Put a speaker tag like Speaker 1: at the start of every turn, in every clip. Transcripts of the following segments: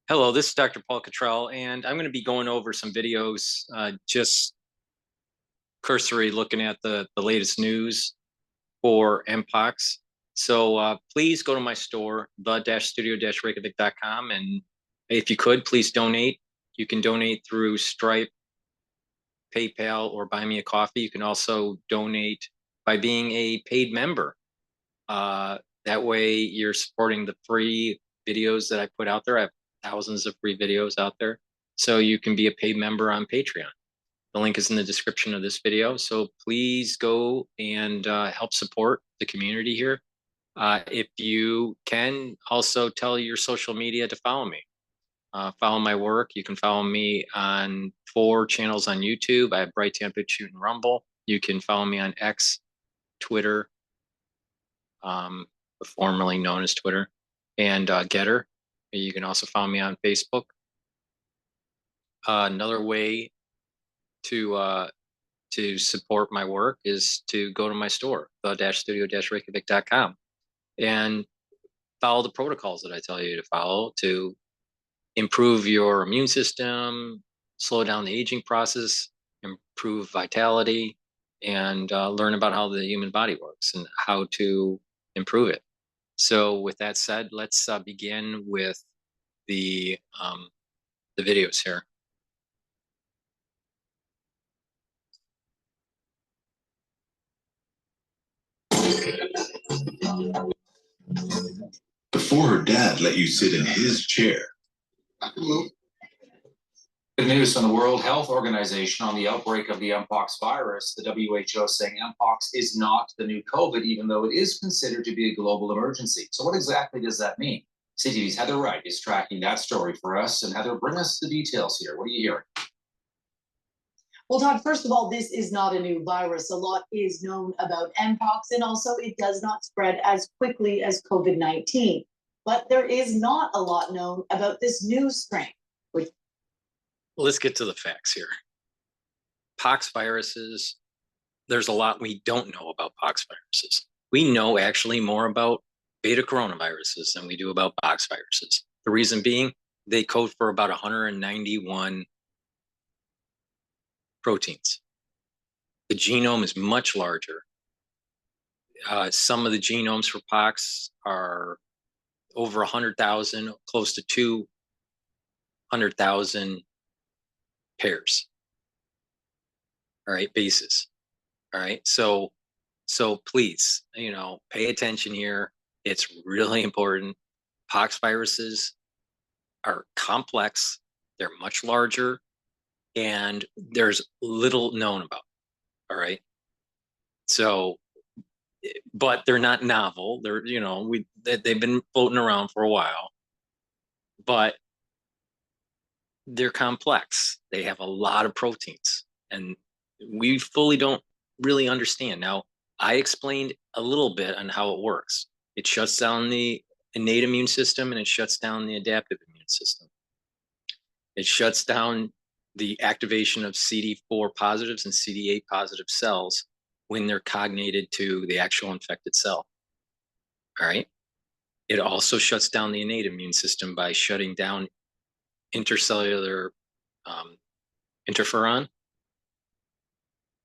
Speaker 1: Hello, this is Dr. Paul Cottrell, and I'm going to be going over some videos, just cursory looking at the latest news for Mpox. So please go to my store, the-studio-reykjavik.com, and if you could, please donate. You can donate through Stripe, PayPal, or Buy Me a Coffee. You can also donate by being a paid member. That way you're supporting the free videos that I put out there. I have thousands of free videos out there. So you can be a paid member on Patreon. The link is in the description of this video. So please go and help support the community here. If you can, also tell your social media to follow me. Follow my work. You can follow me on 4 channels on YouTube. I have Brighteon, Bitchute, and Rumble. You can follow me on X, Twitter, formerly known as Twitter, and GETTR. You can also follow me on Facebook. Another way to support my work is to go to my store, the-studio-reykjavik.com, and follow the protocols that I tell you to follow to improve your immune system, slow down the aging process, improve vitality, and learn about how the human body works and how to improve it. So with that said, let's begin with the videos here.
Speaker 2: Before her dad let you sit in his chair.
Speaker 3: Good news from the World Health Organization on the outbreak of the Mpox virus. The WHO saying Mpox is not the new COVID, even though it is considered to be a global emergency. So what exactly does that mean? CTV's Heather Wright is tracking that story for us. And Heather, bring us the details here. What are you hearing?
Speaker 4: Well, Todd, first of all, this is not a new virus. A lot is known about Mpox, and also it does not spread as quickly as COVID-19. But there is not a lot known about this new strain.
Speaker 1: Let's get to the facts here. Pox viruses, there's a lot we don't know about pox viruses. We know actually more about beta coronaviruses than we do about pox viruses. The reason being, they code for about 191 proteins. The genome is much larger. Some of the genomes for pox are over 100,000, close to 200,000 pairs. All right, bases. All right, so please, pay attention here. It's really important. Pox viruses are complex. They're much larger, and there's little known about. All right, so, but they're not novel. They're they've been floating around for a while, but they're complex. They have a lot of proteins, and we fully don't really understand. Now, I explained a little bit on how it works. It shuts down the innate immune system, and it shuts down the adaptive immune system. It shuts down the activation of CD4 positives and CD8 positive cells when they're cognated to the actual infected cell. All right. It also shuts down the innate immune system by shutting down intercellular interferon,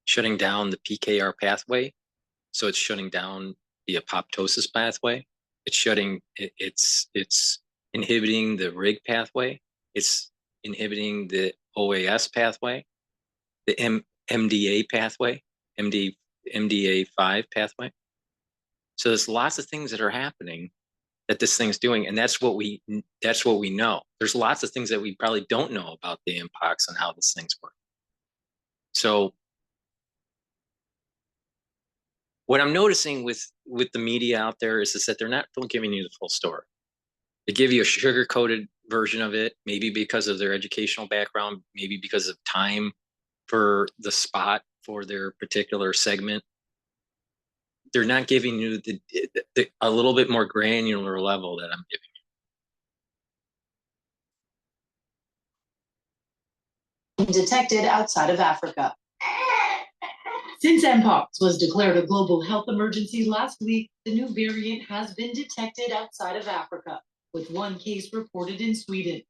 Speaker 1: shutting down the PKR pathway. So it's shutting down the apoptosis pathway. It's inhibiting the RIG pathway. It's inhibiting the OAS pathway, the MDA pathway, MDA5 pathway. So there's lots of things that are happening that this thing's doing, and that's what we know. There's lots of things that we probably don't know about the Mpox and how this thing's work. So what I'm noticing with the media out there is that they're not giving you the full story. They give you a sugar-coated version of it, maybe because of their educational background, maybe because of time for the spot for their particular segment. They're not giving you a little bit more granular level that I'm giving
Speaker 4: you. Detected outside of Africa. Since Mpox was declared a global health emergency last week, the new variant has been detected outside of Africa, with one case reported in Sweden.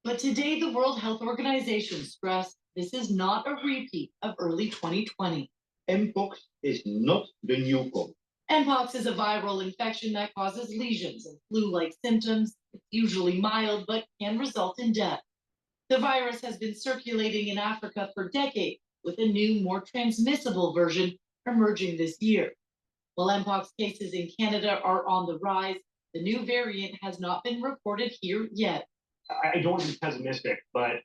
Speaker 4: But today, the World Health Organization stressed this is not a repeat of early 2020.
Speaker 5: Mpox is not the new COVID.
Speaker 4: Mpox is a viral infection that causes lesions and flu-like symptoms. It's usually mild, but can result in death. The virus has been circulating in Africa for decades, with a new, more transmissible version emerging this year. While Mpox cases in Canada are on the rise, the new variant has not been reported here yet.
Speaker 5: I don't want to be pessimistic, but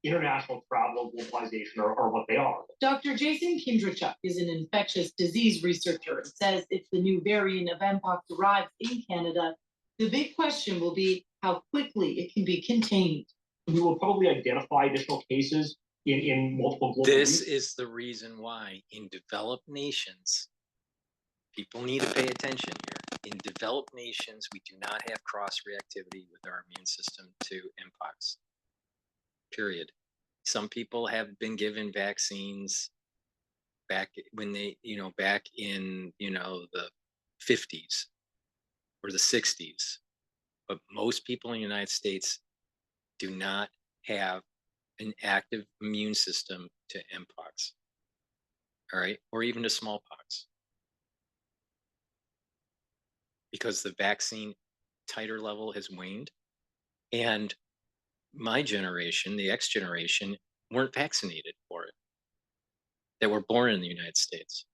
Speaker 5: international travel and globalization are what they are.
Speaker 4: Dr. Jason Kindrachuk is an infectious disease researcher and says if the new variant of Mpox arrives in Canada, the big question will be how quickly it can be contained.
Speaker 5: We will probably identify additional cases in multiple global
Speaker 1: This
Speaker 5: regions.
Speaker 1: is the reason why in developed nations, people need to pay attention here. In developed nations, we do not have cross-reactivity with our immune system to Mpox. Period. Some people have been given vaccines back when they, back in, the 50s or the 60s. But most people in the United States do not have an active immune system to Mpox, all right, or even to smallpox. Because the vaccine titer level has waned. And my generation, the X generation, weren't vaccinated for it, that were born in the United States.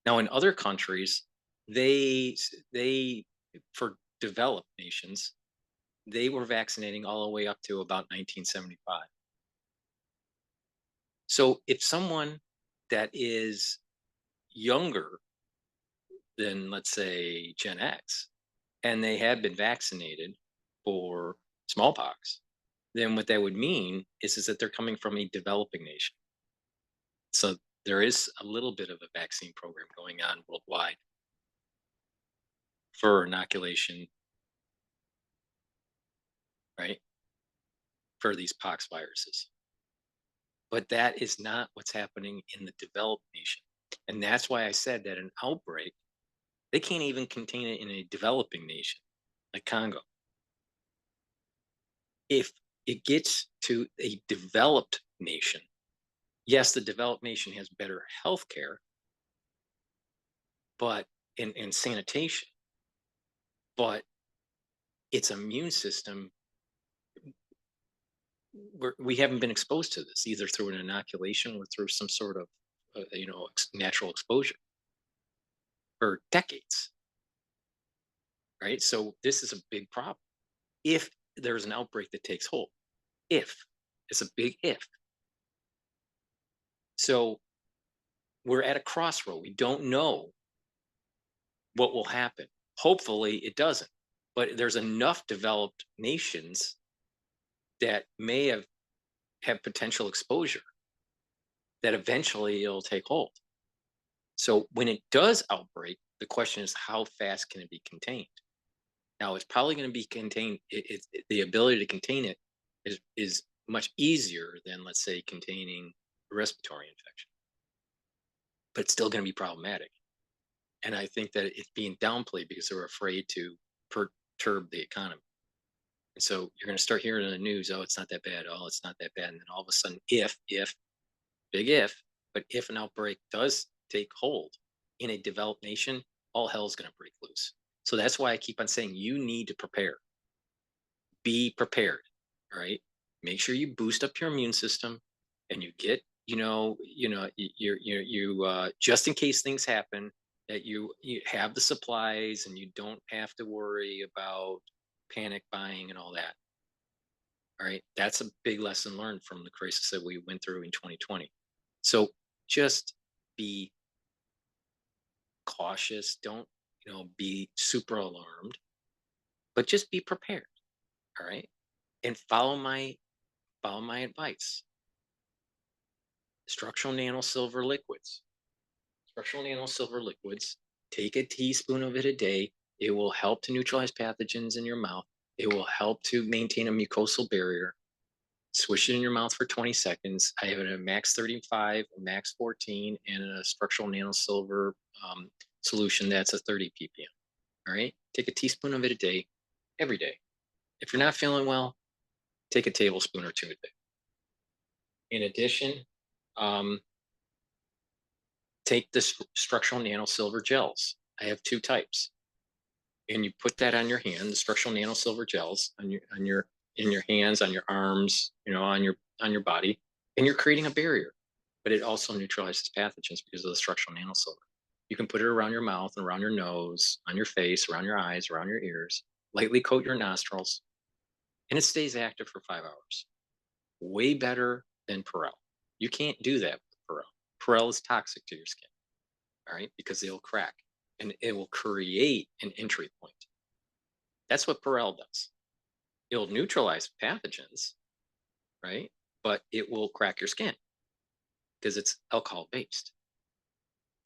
Speaker 1: Now, in other countries, they for developed nations, they were vaccinating all the way up to about 1975. So if someone that is younger than, let's say, Gen X, and they have been vaccinated for smallpox, then what that would mean is that they're coming from a developing nation. So there is a little bit of a vaccine program going on worldwide for inoculation, right, for these pox viruses. But that is not what's happening in the developed nation. And that's why I said that an outbreak, they can't even contain it in a developing nation like Congo. If it gets to a developed nation, yes, the developed nation has better health care, but and sanitation, but its immune system, we haven't been exposed to this either through an inoculation or through some sort of natural exposure for decades, right? So this is a big problem if there's an outbreak that takes hold. If it's a big if. So we're at a crossroad. We don't know what will happen. Hopefully it doesn't, but there's enough developed nations that may have potential exposure that eventually it'll take hold. So when it does outbreak, the question is how fast can it be contained? Now it's probably going to be contained. The ability to contain it is much easier than, let's say, containing a respiratory infection, but it's still going to be problematic. And I think that it's being downplayed because they're afraid to perturb the economy. And so you're going to start hearing in the news, oh, it's not that bad. Oh, it's not that bad. And then all of a sudden, big if, but if an outbreak does take hold in a developed nation, all hell's going to break loose. So that's why I keep on saying you need to prepare. Be prepared, all right? Make sure you boost up your immune system and you get, you just in case things happen, that you have the supplies and you don't have to worry about panic buying and all that. All right. That's a big lesson learned from the crisis that we went through in 2020. So just be cautious. Don't, be super alarmed, but just be prepared. All right. And follow my advice. Structural nanosilver liquids. Structural nanosilver liquids. Take a teaspoon of it a day. It will help to neutralize pathogens in your mouth. It will help to maintain a mucosal barrier. Swish it in your mouth for 20 seconds. I have a max 35, a max 14, and a structural nanosilver solution that's a 30 ppm. All right. Take a teaspoon of it a day, every day. If you're not feeling well, Take a tablespoon or two a day. In addition, take the structural nanosilver gels. I have 2 types, and you put that on your hand. The structural nanosilver gels in your hands, on your arms, on your body, and you're creating a barrier. But it also neutralizes pathogens because of the structural nanosilver. You can put it around your mouth and around your nose, on your face, around your eyes, around your ears. Lightly coat your nostrils, and it stays active for 5 hours. Way better than Perel. You can't do that with Perel. Perel is toxic to your skin, all right, because it'll crack and it will create an entry point. That's what Perel does. It'll neutralize pathogens, right? But it will crack your skin because it's alcohol based.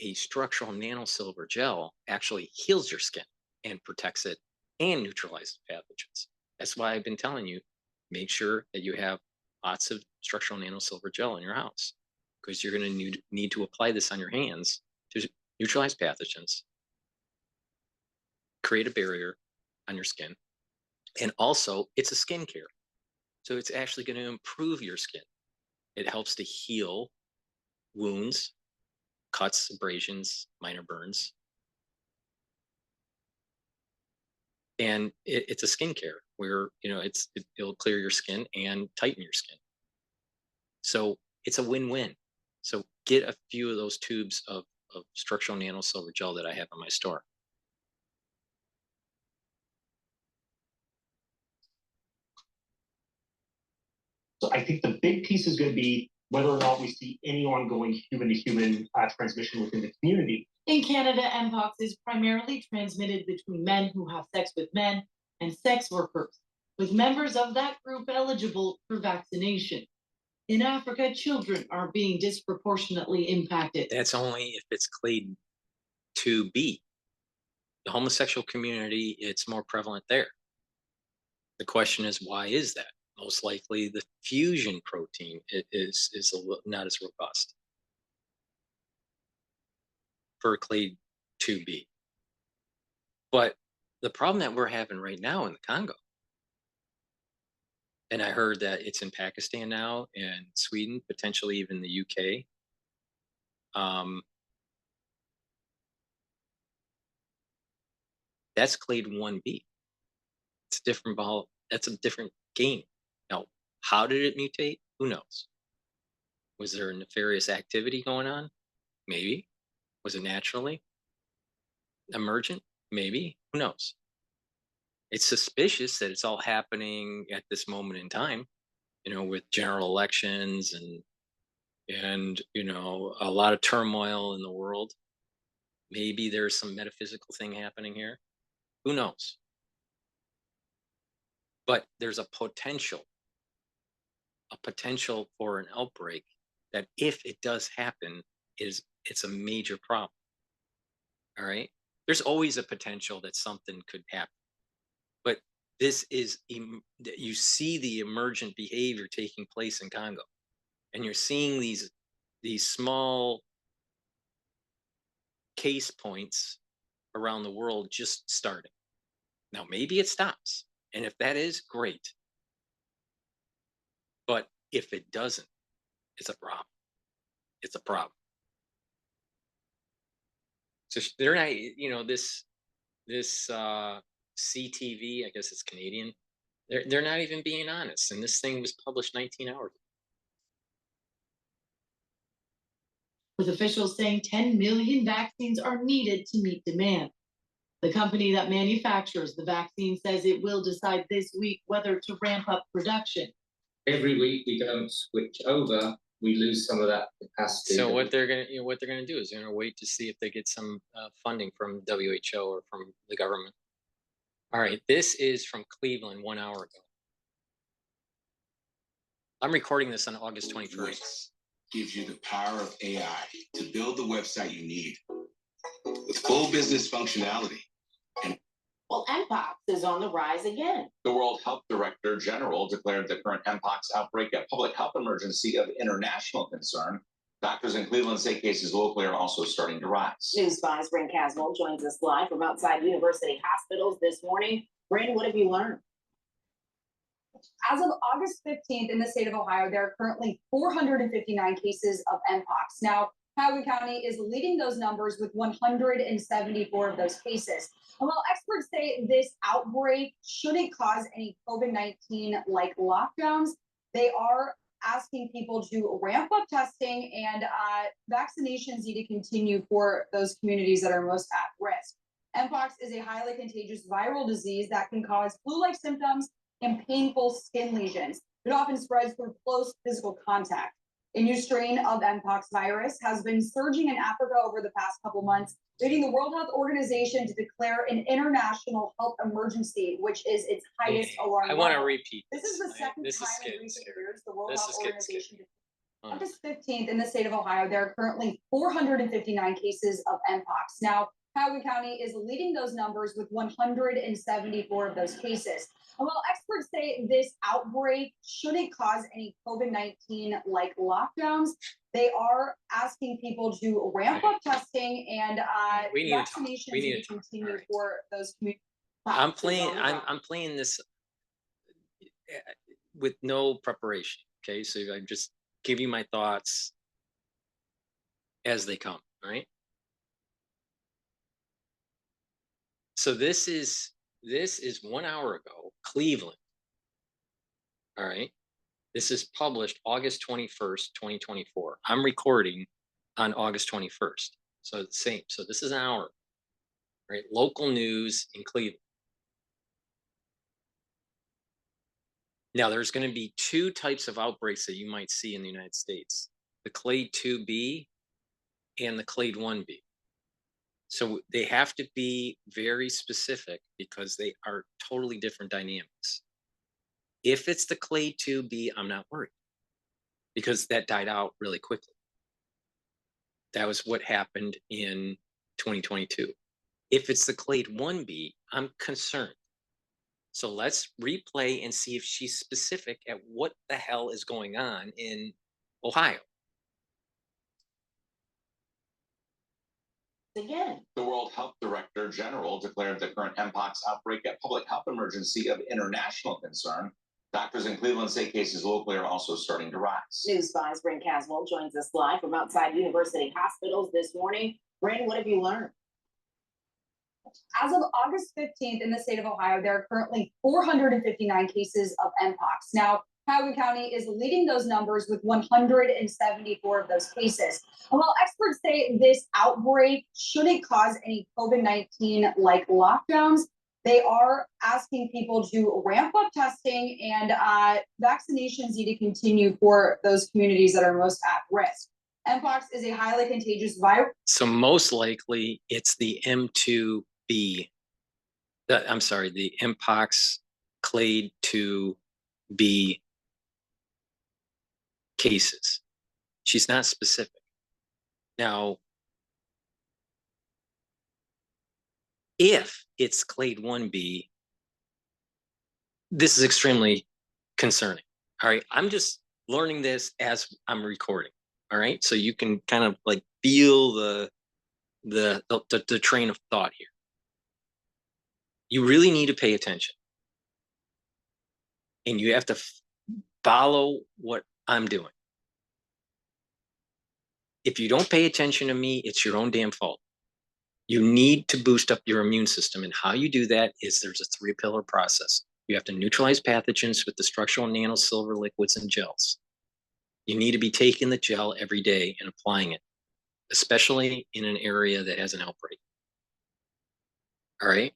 Speaker 1: A structural nanosilver gel actually heals your skin and protects it and neutralizes pathogens. That's why I've been telling you, make sure that you have lots of structural nanosilver gel in your house, because you're going to need to apply this on your hands to neutralize pathogens, create a barrier on your skin, and also it's a skincare. So it's actually going to improve your skin. It helps to heal wounds, cuts, abrasions, minor burns. And it's a skincare where, it'll clear your skin and tighten your skin. So it's a win-win. So get a few of those tubes of structural nanosilver gel that I have in my store.
Speaker 5: So I think the big piece is going to be whether or not we see any ongoing human-to-human transmission within the community.
Speaker 4: In Canada, Mpox is primarily transmitted between men who have sex with men and sex workers, with members of that group eligible for vaccination. In Africa, children are being disproportionately impacted.
Speaker 1: That's only if it's clade 2B. The homosexual community, it's more prevalent there. The question is, why is that? Most likely the fusion protein is not as robust for clade 2B. But the problem that we're having right now in the Congo, and I heard that it's in Pakistan now and Sweden, potentially even the UK. That's clade 1B. It's a different ball. That's a different game. Now, how did it mutate? Who knows? Was there a nefarious activity going on? Maybe. Was it naturally emergent? Maybe. Who knows? It's suspicious that it's all happening at this moment in time, with general elections and a lot of turmoil in the world. Maybe there's some metaphysical thing happening here. Who knows? But there's a potential for an outbreak that, if it does happen, it's a major problem. All right. There's always a potential that something could happen. But this is, you see the emergent behavior taking place in Congo. And you're seeing these small case points around the world just starting. Now, maybe it stops. And if that is, great. But if it doesn't, it's a problem. It's a problem. So they're not, this CTV, I guess it's Canadian. They're not even being honest. And this thing was published 19 hours ago.
Speaker 4: With officials saying 10 million vaccines are needed to meet demand. The company that manufactures the vaccine says it will decide this week whether to ramp up production.
Speaker 6: Every week we don't switch over, we lose some of that capacity.
Speaker 1: So what they're gonna do is they're gonna wait to see if they get some funding from WHO or from the government. All right, this is from Cleveland 1 hour ago. I'm recording this on August 21st.
Speaker 2: Gives you the power of AI to build the website you need with full business functionality.
Speaker 7: Well, Mpox is on the rise again.
Speaker 3: The World Health Director General declared the current Mpox outbreak a public health emergency of international concern. Doctors in Cleveland say cases locally are also starting to rise.
Speaker 7: News 5's Bryn Caswell joins us live from outside university hospitals this morning. Bryn, what have you learned?
Speaker 8: As of August 15th in the state of Ohio, there are currently 459 cases of Mpox. Now, Cuyahoga County is leading those numbers with 174 of those cases. And while experts say this outbreak shouldn't cause any COVID-19 like lockdowns, they are asking people to ramp up testing, and vaccinations need to continue for those communities that are most at risk. Mpox is a highly contagious viral disease that can cause flu-like symptoms and painful skin lesions. It often spreads through close physical contact. A new strain of Mpox virus has been surging in Africa over the past couple months, leading the World Health Organization to declare an international health emergency, which is its highest alarm
Speaker 1: I want to
Speaker 8: level.
Speaker 1: repeat
Speaker 8: This is the second
Speaker 1: This
Speaker 8: time
Speaker 1: is
Speaker 8: in
Speaker 1: getting
Speaker 8: recent
Speaker 1: scary.
Speaker 8: years the World
Speaker 1: This
Speaker 8: Health
Speaker 1: is getting
Speaker 8: Organization.
Speaker 1: scary.
Speaker 8: August 15th in the state of Ohio, there are currently 459 cases of Mpox. Now, Cuyahoga County is leading those numbers with 174 of those cases. And while experts say this outbreak shouldn't cause any COVID-19 like lockdowns, they are asking people to ramp up testing, and vaccinations need to continue for those communities.
Speaker 1: I'm playing this with no preparation. Okay, so I just give you my thoughts as they come. All right. So this is 1 hour ago, Cleveland. All right. This is published August 21st, 2024. I'm recording on August 21st. So the same. So this is an hour. Right. Local news in Cleveland. Now, there's going to be two types of outbreaks that you might see in the United States: the clade 2B and the clade 1B. So they have to be very specific because they are totally different dynamics. If it's the clade 2B, I'm not worried because that died out really quickly. That was what happened in 2022. If it's the clade 1B, I'm concerned. So let's replay and see if she's specific at what the hell is going on in Ohio.
Speaker 7: Again.
Speaker 2: The World Health Director General declared the current Mpox outbreak a public health emergency of international concern. Doctors in Cleveland say cases locally are also starting to rise.
Speaker 7: News 5's Bryn Caswell joins us live from outside university hospitals this morning. Bryn, what have you learned?
Speaker 8: As of August 15th in the state of Ohio, there are currently 459 cases of Mpox. Now, Cuyahoga County is leading those numbers with 174 of those cases. And while experts say this outbreak shouldn't cause any COVID-19 like lockdowns, they are asking people to ramp up testing, and vaccinations need to continue for those communities that are most at risk. Mpox is a highly contagious virus.
Speaker 1: So most likely it's the M2B, the Mpox clade 2B cases. She's not specific. Now, if it's clade 1B, this is extremely concerning. All right. I'm just learning this as I'm recording. All right. So you can kind of like feel the train of thought here. You really need to pay attention. And you have to follow what I'm doing. If you don't pay attention to me, it's your own damn fault. You need to boost up your immune system. And how you do that is there's a 3-pillar process. You have to neutralize pathogens with the structural nanosilver liquids and gels. You need to be taking the gel every day and applying it, especially in an area that has an outbreak. All right.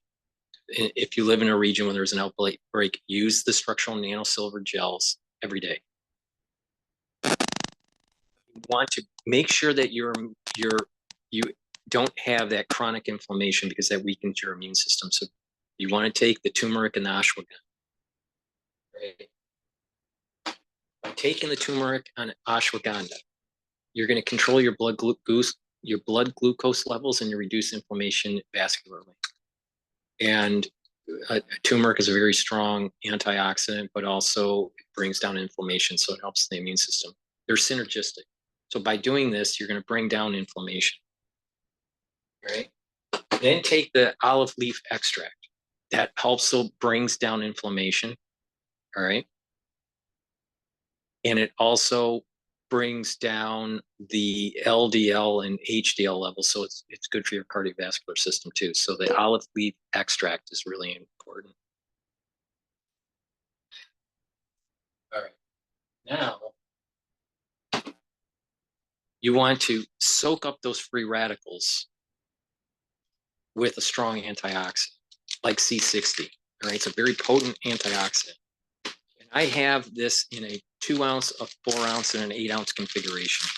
Speaker 1: If you live in a region where there's an outbreak, use the structural nanosilver gels every day. You want to make sure that you don't have that chronic inflammation because that weakens your immune system. So you want to take the turmeric and the ashwagandha. Right? By taking the turmeric and ashwagandha, you're going to control your blood glucose levels, and you reduce inflammation vascularly. And turmeric is a very strong antioxidant, but also it brings down inflammation, so it helps the immune system. They're synergistic. So by doing this, you're going to bring down inflammation. Right? Then take the olive leaf extract. That also brings down inflammation. All right. And it also brings down the LDL and HDL levels, so it's good for your cardiovascular system too. So the olive leaf extract is really important. All right, now you want to soak up those free radicals with a strong antioxidant like C60. All right, it's a very potent antioxidant. And I have this in a 2 ounce, a 4 ounce, and an 8 ounce configuration.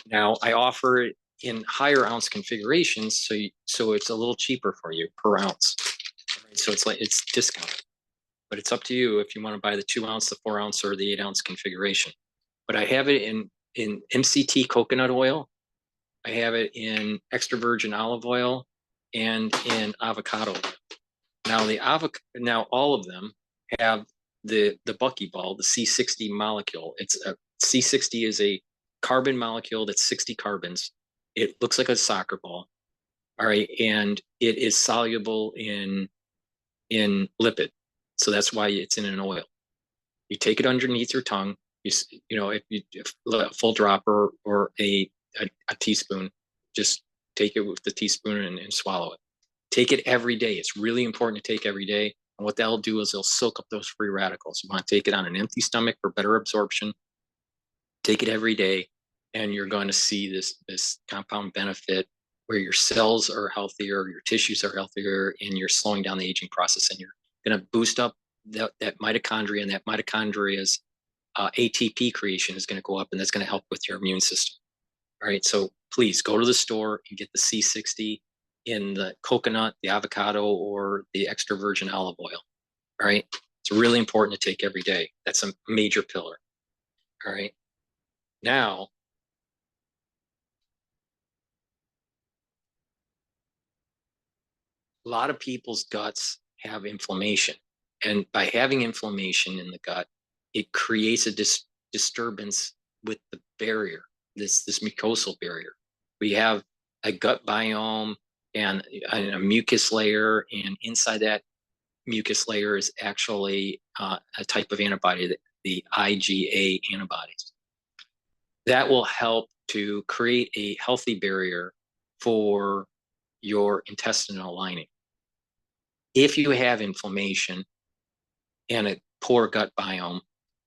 Speaker 1: Now I offer it in higher ounce configurations, so it's a little cheaper for you per ounce. Right, so it's discounted, but it's up to you if you want to buy the 2 ounce, the 4 ounce, or the 8 ounce configuration. But I have it in MCT coconut oil. I have it in extra virgin olive oil and in avocado oil. Now all of them have the buckyball, the C60 molecule. C60 is a carbon molecule that's 60 carbons. It looks like a soccer ball. All right, and it is soluble in lipid, so that's why it's in an oil. You take it underneath your tongue. If a full drop or a teaspoon, just take it with the teaspoon and swallow it. Take it every day. It's really important to take every day. And what that'll do is it'll soak up those free radicals. You want to take it on an empty stomach for better absorption. Take it every day, and you're going to see this compound benefit where your cells are healthier, your tissues are healthier, and you're slowing down the aging process. And you're going to boost up that mitochondria, and that mitochondria's ATP creation is going to go up, and that's going to help with your immune system. All right, so please go to the store and get the C60 in the coconut, the avocado, or the extra virgin olive oil. All right, it's really important to take every day. That's a major pillar. All right, now a lot of people's guts have inflammation, and by having inflammation in the gut, it creates a disturbance with the barrier, this mucosal barrier. We have a gut biome and a mucus layer, and inside that mucus layer is actually a type of antibody, the IgA antibodies. That will help to create a healthy barrier for your intestinal lining. If you have inflammation and a poor gut biome,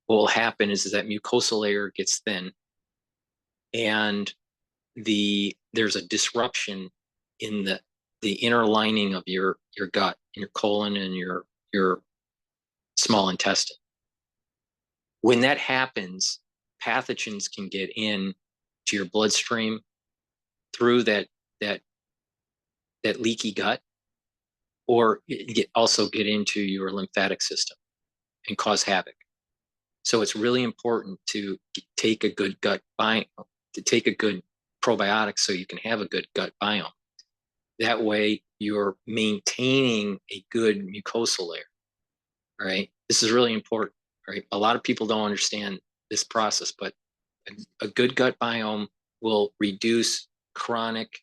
Speaker 1: what will happen is that mucosal layer gets thin, and there's a disruption in the inner lining of your gut, your colon, and your small intestine. When that happens, pathogens can get in to your bloodstream through that leaky gut, or also get into your lymphatic system and cause havoc. So it's really important to take a good gut biome, to take a good probiotic so you can have a good gut biome. That way you're maintaining a good mucosal layer, right? This is really important, right? A lot of people don't understand this process, but a good gut biome will reduce chronic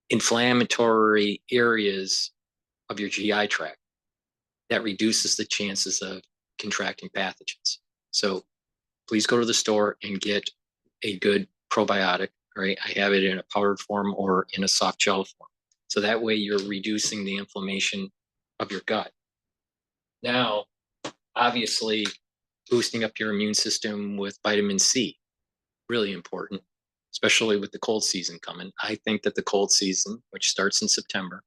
Speaker 1: inflammatory areas of your GI tract. That reduces the chances of contracting pathogens. So please go to the store and get a good probiotic. Right, I have it in a powdered form or in a soft gel form. So that way you're reducing the inflammation of your gut. Now, obviously, boosting up your immune system with vitamin C, really important, especially with the cold season coming. I think that the cold season, which starts in September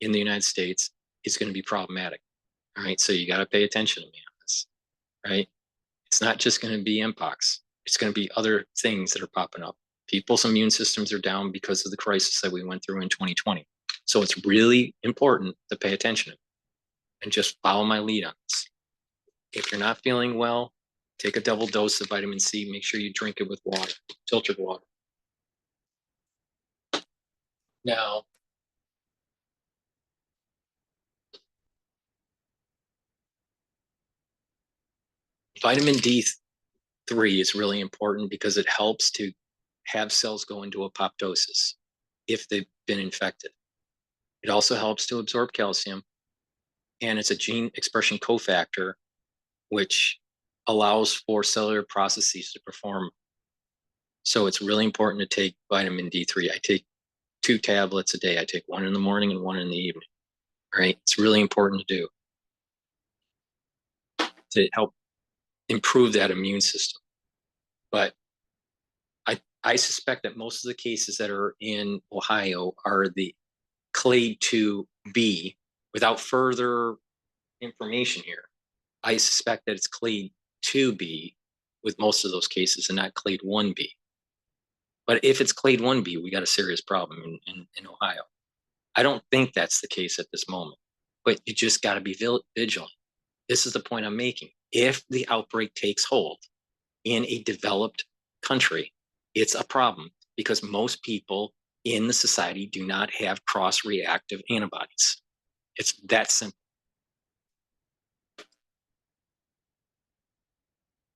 Speaker 1: in the United States, is going to be problematic. All right, so you got to pay attention to me on this, right? It's not just going to be Mpox. It's going to be other things that are popping up. People's immune systems are down because of the crisis that we went through in 2020. So it's really important to pay attention and just follow my lead on this. If you're not feeling well, take a double dose of vitamin C. Make sure you drink it with water, filtered water. Now, vitamin D3 is really important because it helps to have cells go into apoptosis if they've been infected. It also helps to absorb calcium, and it's a gene expression cofactor, which allows for cellular processes to perform. So it's really important to take vitamin D3. I take 2 tablets a day. I take 1 in the morning and 1 in the evening. Right? It's really important to do to help improve that immune system. But I suspect that most of the cases that are in Ohio are the clade 2B. Without further information here, I suspect that it's clade 2B with most of those cases and not clade 1B. But if it's clade 1B, we got a serious problem in Ohio. I don't think that's the case at this moment, but you just got to be vigilant. This is the point I'm making. If the outbreak takes hold in a developed country, it's a problem because most people in the society do not have cross-reactive antibodies. It's that simple.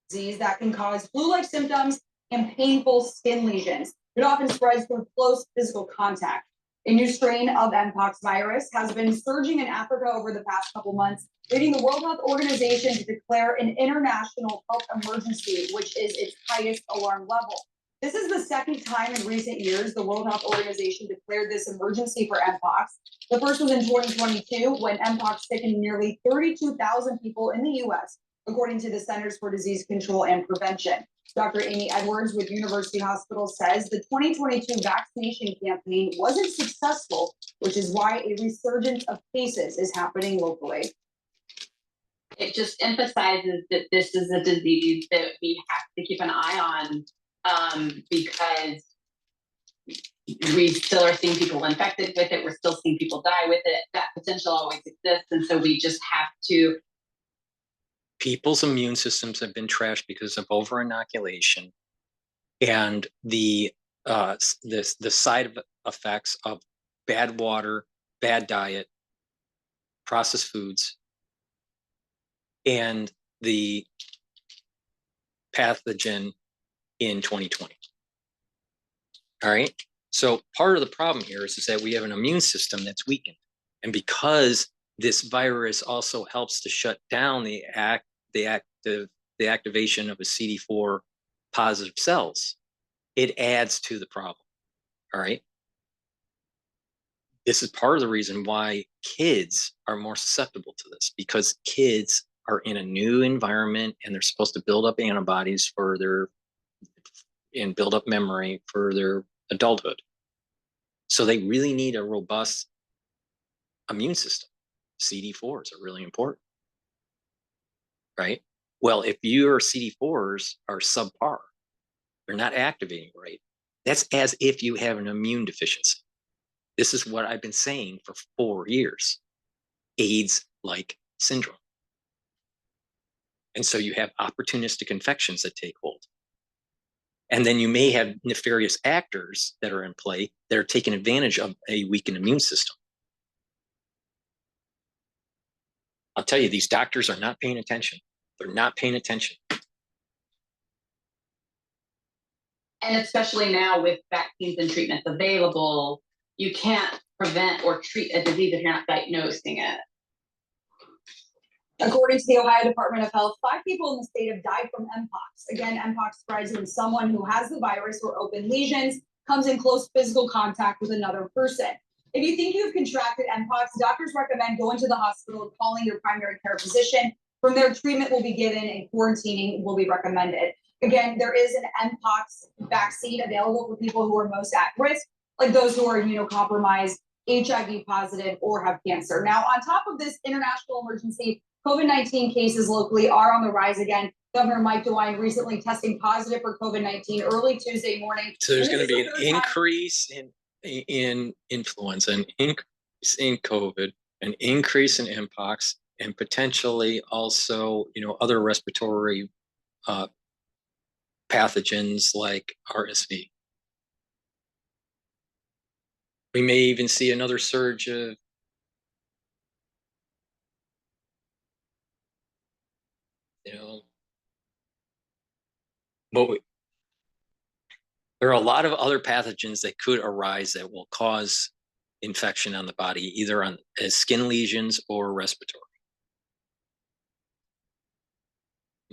Speaker 8: Disease that can cause flu-like symptoms and painful skin lesions. It often spreads through close physical contact. A new strain of Mpox virus has been surging in Africa over the past couple months, leading the World Health Organization to declare an international health emergency, which is its highest alarm level. This is the second time in recent years the World Health Organization declared this emergency for Mpox. The first was in 2022 when Mpox sickened nearly 32,000 people in the U.S., according to the Centers for Disease Control and Prevention. Dr. Amy Edwards with University Hospital says the 2022 vaccination campaign wasn't successful, which is why a resurgence of cases is happening locally.
Speaker 9: It just emphasizes that this is a disease that we have to keep an eye on, because we still are seeing people infected with it. We're still seeing people die with it. That potential always exists. And so we just have to.
Speaker 1: People's immune systems have been trashed because of over-inoculation and the side effects of bad water, bad diet, processed foods, and the pathogen in 2020. All right. So part of the problem here is that we have an immune system that's weakened. And because this virus also helps to shut down the activation of a CD4 positive cells, it adds to the problem. All right. This is part of the reason why kids are more susceptible to this, because kids are in a new environment and they're supposed to build up antibodies and build up memory for their adulthood. So they really need a robust immune system. CD4s are really important, right? Well, if your CD4s are subpar, they're not activating right, that's as if you have an immune deficiency. This is what I've been saying for 4 years, AIDS-like syndrome. And so you have opportunistic infections that take hold. And then you may have nefarious actors that are in play that are taking advantage of a weakened immune system. I'll tell you, these doctors are not paying attention. They're not paying attention.
Speaker 9: And especially now with vaccines and treatments available, you can't prevent or treat a disease if you're not diagnosing it.
Speaker 8: According to the Ohio Department of Health, 5 people in the state have died from Mpox. Again, Mpox spreads when someone who has the virus or open lesions comes in close physical contact with another person. If you think you've contracted Mpox, doctors recommend going to the hospital and calling your primary care physician. From there, treatment will be given and quarantining will be recommended. Again, there is an Mpox vaccine available for people who are most at risk, like those who are immunocompromised, HIV positive, or have cancer. Now, on top of this international emergency, COVID-19 cases locally are on the rise again. Governor Mike DeWine recently testing positive for COVID-19 early Tuesday morning.
Speaker 1: So there's going to be an increase in influenza, an increase in COVID, an increase in Mpox, and potentially also, other respiratory pathogens like RSV. We may even see another surge of there are a lot of other pathogens that could arise that will cause infection on the body, either as skin lesions or respiratory.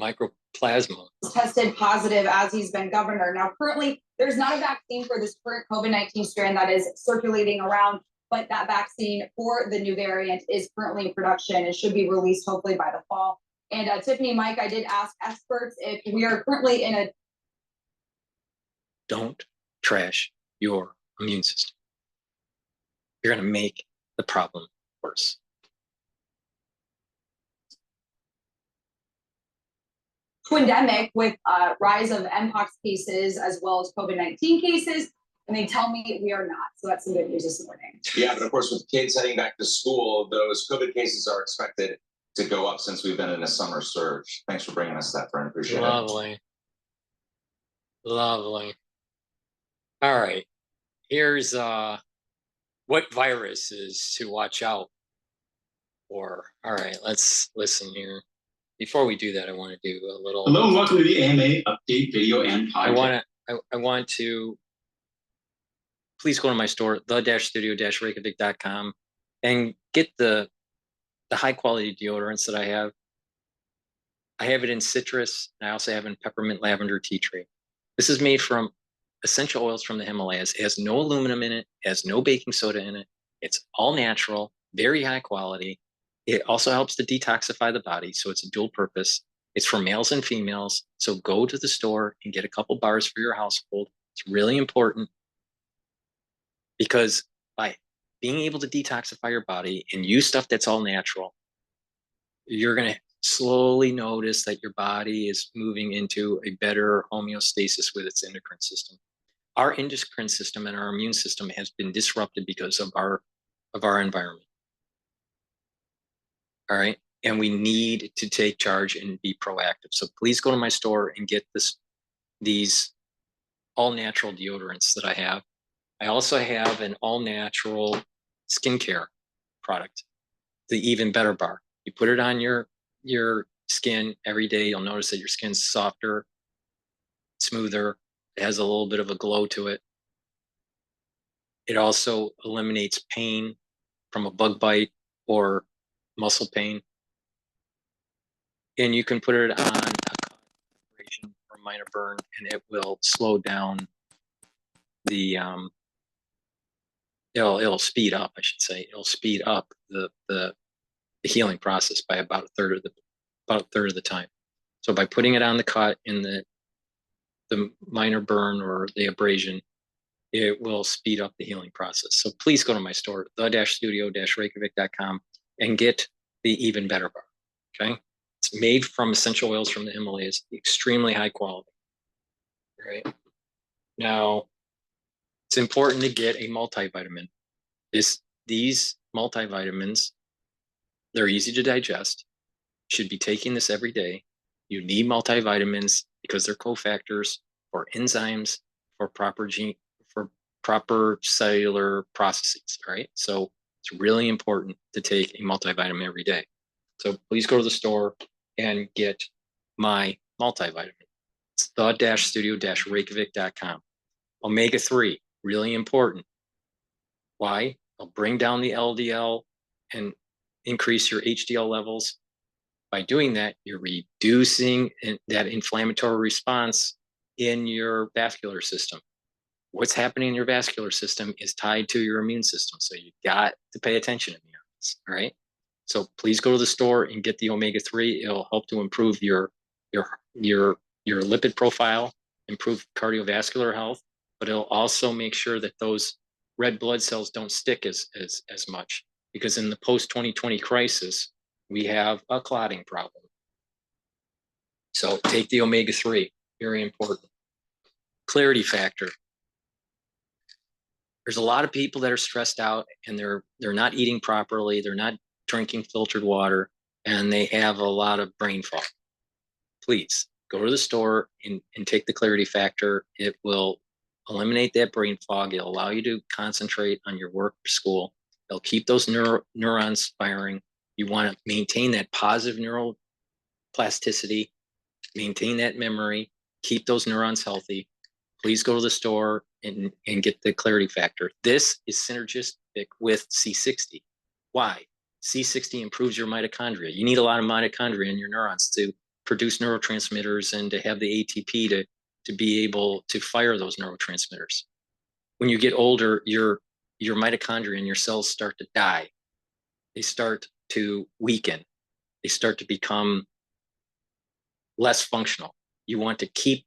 Speaker 1: Microplasma.
Speaker 8: Tested positive as he's been governor. Now, currently, there's not a vaccine for this current COVID-19 strand that is circulating around, but that vaccine for the new variant is currently in production and should be released hopefully by the fall. And Tiffany, Mike, I did ask experts if we are currently in a...
Speaker 1: Don't trash your immune system. You're going to make the problem worse.
Speaker 8: Pandemic with rise of Mpox cases as well as COVID-19 cases, and they tell me we are not. So that's some good news this morning.
Speaker 2: Yeah, but of course, with kids heading back to school, those COVID cases are expected to go up since we've been in a summer surge. Thanks for bringing us that, friend. Appreciate it.
Speaker 1: Lovely. Lovely. All right. Here's what viruses to watch out for. All right, let's listen here. Before we do that, I want to do a little.
Speaker 10: Hello and welcome to the AMA update video and podcast.
Speaker 1: I want to please go to my store, the-studio-reykjavik.com, and get the high quality deodorants that I have. I have it in citrus, and I also have it in peppermint, lavender, tea tree. This is made from essential oils from the Himalayas. It has no aluminum in it, it has no baking soda in it. It's all natural, very high quality. It also helps to detoxify the body, so it's a dual purpose. It's for males and females, so go to the store and get a couple bars for your household. It's really important because by being able to detoxify your body and use stuff that's all natural, you're going to slowly notice that your body is moving into a better homeostasis with its endocrine system. Our endocrine system and our immune system has been disrupted because of our environment. All right. And we need to take charge and be proactive. So please go to my store and get these all natural deodorants that I have. I also have an all natural skincare product, the Even Better Bar. You put it on your skin every day. You'll notice that your skin's softer, smoother. It has a little bit of a glow to it. It also eliminates pain from a bug bite or muscle pain. And you can put it on a operation or minor burn, and it will slow down the it'll speed up, I should say. It'll speed up the healing process by about a third of the time. So by putting it on the cut in the minor burn or the abrasion, it will speed up the healing process. So please go to my store, the-studio-reykjavik.com, and get the Even Better Bar. Okay, it's made from essential oils from the Himalayas, extremely high quality. Right now, it's important to get a multivitamin. These multivitamins, they're easy to digest. You should be taking this every day. You need multivitamins because they're cofactors for enzymes, for proper cellular processes. All right, so it's really important to take a multivitamin every day. So please go to the store and get my multivitamin. It's the-studio-reykjavik.com. Omega-3, really important. Why? It'll bring down the LDL and increase your HDL levels. By doing that, you're reducing that inflammatory response in your vascular system. What's happening in your vascular system is tied to your immune system. So you got to pay attention to this, all right? So please go to the store and get the omega-3. It'll help to improve your lipid profile, improve cardiovascular health, but it'll also make sure that those red blood cells don't stick as much, because in the post-2020 crisis, we have a clotting problem. So take the omega-3, very important. Clarity factor. There's a lot of people that are stressed out and they're not eating properly, they're not drinking filtered water, and they have a lot of brain fog. Please go to the store and take the clarity factor. It will eliminate that brain fog. It'll allow you to concentrate on your work or school. It'll keep those neurons firing. You want to maintain that positive neural plasticity, maintain that memory, keep those neurons healthy. Please go to the store and get the clarity factor. This is synergistic with C60. Why? C60 improves your mitochondria. You need a lot of mitochondria in your neurons to produce neurotransmitters and to have the ATP to be able to fire those neurotransmitters. When you get older, your mitochondria and your cells start to die. They start to weaken. They start to become less functional. You want to keep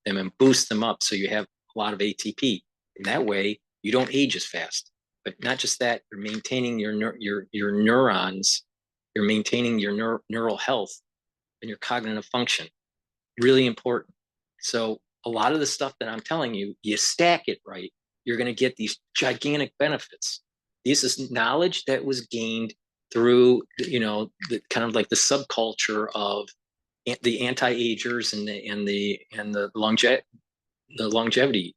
Speaker 1: them and boost them up so you have a lot of ATP. And that way, you don't age as fast. But not just that, you're maintaining your neurons, you're maintaining your neural health and your cognitive function. Really important. So a lot of the stuff that I'm telling you, you stack it right, you're going to get these gigantic benefits. This is knowledge that was gained through, you know, the kind of like the subculture of the anti-agers and the longevity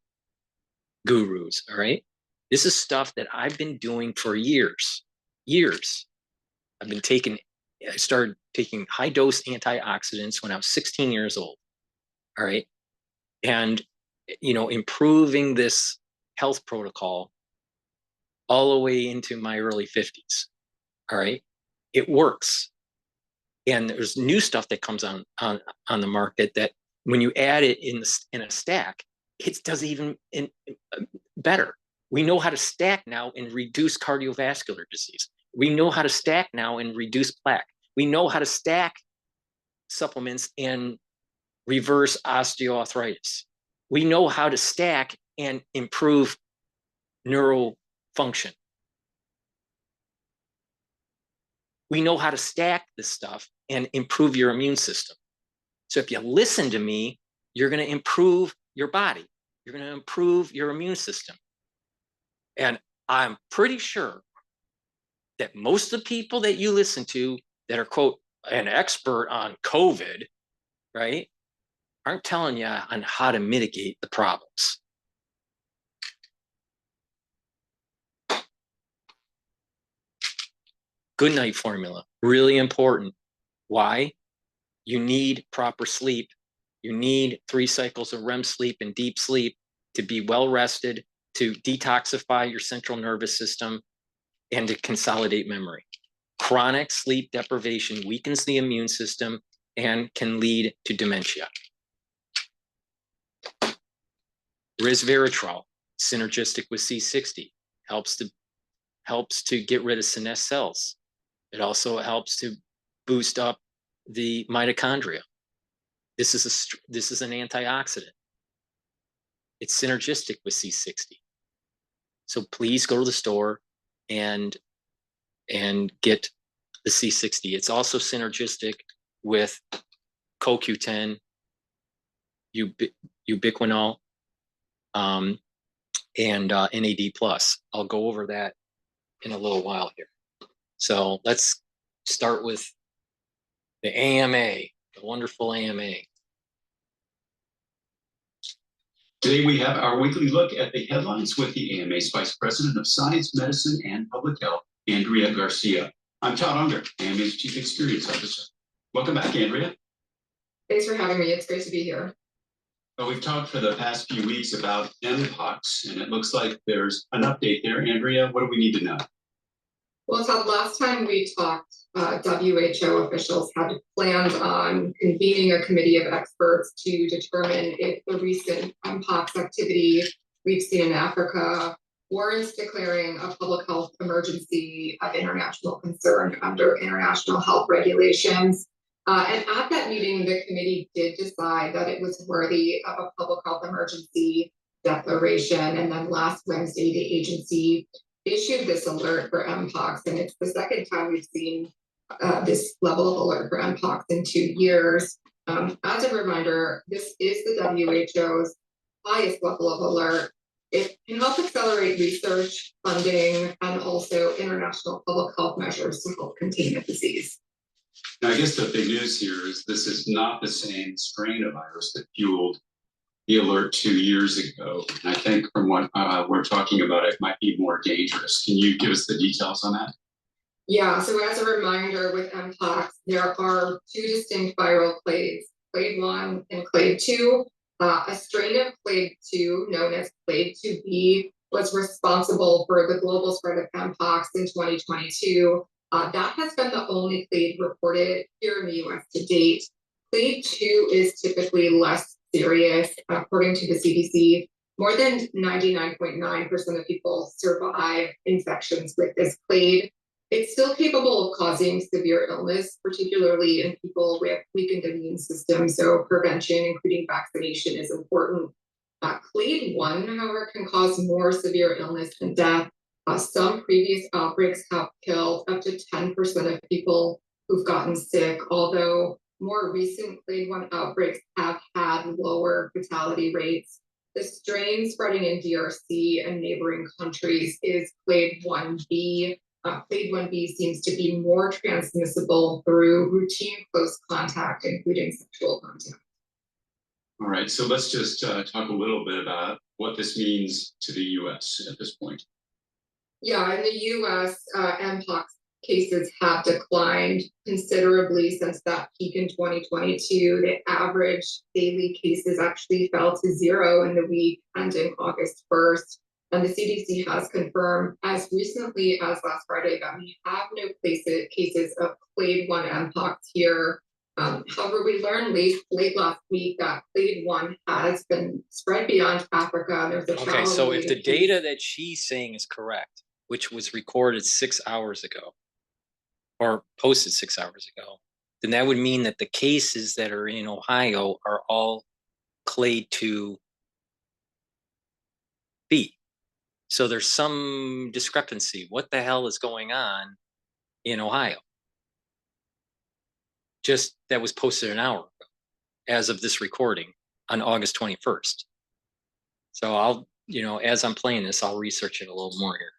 Speaker 1: gurus. All right, this is stuff that I've been doing for years. I started taking high dose antioxidants when I was 16 years old. All right, and you know, improving this health protocol all the way into my early 50s. All right, it works. And there's new stuff that comes on the market that when you add it in a stack, it does even better. We know how to stack now and reduce cardiovascular disease. We know how to stack now and reduce plaque. We know how to stack supplements and reverse osteoarthritis. We know how to stack and improve neural function. We know how to stack this stuff and improve your immune system. So if you listen to me, you're going to improve your body. You're going to improve your immune system. And I'm pretty sure that most of the people that you listen to that are, quote, an expert on COVID, right, aren't telling you on how to mitigate the problems. Good night formula, really important. Why? You need proper sleep. You need 3 cycles of REM sleep and deep sleep to be well rested, to detoxify your central nervous system, and to consolidate memory. Chronic sleep deprivation weakens the immune system and can lead to dementia. Resveratrol, synergistic with C60, helps to get rid of senescent cells. It also helps to boost up the mitochondria. This is an antioxidant. It's synergistic with C60. So please go to the store and get the C60. It's also synergistic with CoQ10, ubiquinol, and NAD+. I'll go over that in a little while here. So let's start with the AMA, the wonderful AMA.
Speaker 10: Today we have our weekly look at the headlines with the AMA's Vice President of Science, Medicine, and Public Health, Andrea Garcia. I'm Todd Unger, AMA's Chief Experience Officer. Welcome back, Andrea.
Speaker 11: Thanks for having me. It's great to be here.
Speaker 10: Well, we've talked for the past few weeks about Mpox, and it looks like there's an update there. Andrea, what do we need to know?
Speaker 11: Well, Todd, last time we talked, WHO officials had planned on convening a committee of experts to determine if the recent Mpox activity we've seen in Africa warrants declaring a public health emergency of international concern under international health regulations. And at that meeting, the committee did decide that it was worthy of a public health emergency declaration. And then last Wednesday, the agency issued this alert for Mpox, and it's the second time we've seen this level of alert for Mpox in 2 years. As a reminder, this is the WHO's highest level of alert. It can help accelerate research, funding, and also international public health measures to help contain the disease.
Speaker 10: Now, I guess the big news here is this is not the same strain of virus that fueled the alert 2 years ago. And I think from what we're talking about, it might be more dangerous. Can you give us the details on that?
Speaker 11: Yeah, so as a reminder with Mpox, there are 2 distinct viral clades, clade 1 and clade 2. A strain of clade 2, known as clade 2B, was responsible for the global spread of Mpox in 2022. That has been the only clade reported here in the US to date. Clade 2 is typically less serious. According to the CDC, more than 99.9% of people survive infections with this clade. It's still capable of causing severe illness, particularly in people with weakened immune systems. So prevention, including vaccination, is important. Clade 1, however, can cause more severe illness and death. Some previous outbreaks have killed up to 10% of people who've gotten sick, although more recent clade 1 outbreaks have had lower fatality rates. The strain spreading in DRC and neighboring countries is clade 1b. Clade 1b seems to be more transmissible through routine close contact, including sexual contact.
Speaker 10: All right, so let's just talk a little bit about what this means to the U.S. at this point.
Speaker 11: Yeah, in the U.S., Mpox cases have declined considerably since that peak in 2022. The average daily cases actually fell to 0 in the week ending August 1st. And the CDC has confirmed as recently as last Friday that we have no cases of clade 1 Mpox here. However, we learned late last week that clade 1 has been spread beyond Africa. There's a
Speaker 1: Okay, so if the data that she's saying is correct, which was recorded 6 hours ago or posted 6 hours ago, then that would mean that the cases that are in Ohio are all clade 2B. So there's some discrepancy. What the hell is going on in Ohio? Just that was posted an hour ago as of this recording on August 21st. So I'll, as I'm playing this, I'll research it a little more here.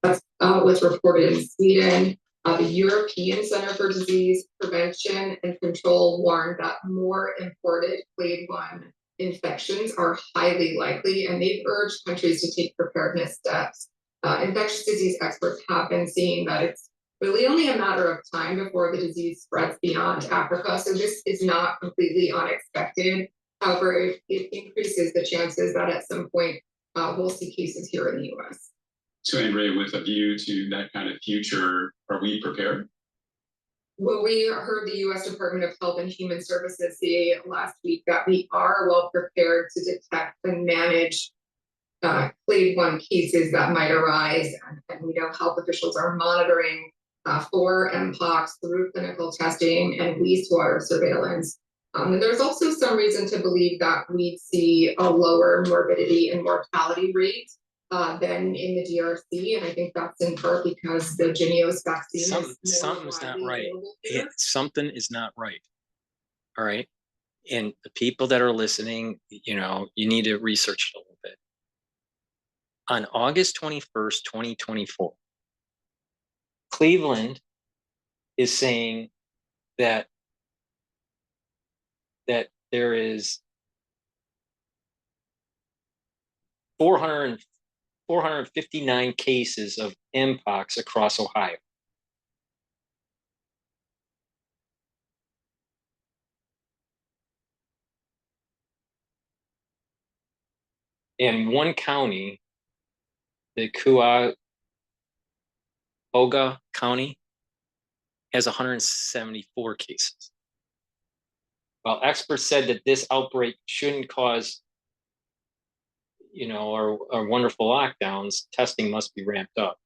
Speaker 11: That's what's reported in Sweden. The European Center for Disease Prevention and Control warned that more imported clade 1 infections are highly likely, and they've urged countries to take preparedness steps. Infectious disease experts have been seeing that it's really only a matter of time before the disease spreads beyond Africa. So this is not completely unexpected. However, it increases the chances that at some point we'll see cases here in the U.S.
Speaker 10: So, Andrea, with a view to that kind of future, are we prepared?
Speaker 11: Well, we heard the U.S. Department of Health and Human Services say last week that we are well prepared to detect and manage clade 1 cases that might arise. And we know health officials are monitoring for Mpox through clinical testing and wastewater surveillance. And there's also some reason to believe that we'd see a lower morbidity and mortality rate than in the DRC, and I think that's in part because the Jynneos vaccine
Speaker 1: something's not right. Something is not right. All right, and the people that are listening, you need to research it a little bit. On August 21st, 2024, Cleveland is saying that there is 459 cases of Mpox across Ohio. In one county, the Cuyahoga County has 174 cases. While experts said that this outbreak shouldn't cause our wonderful lockdowns, testing must be ramped up.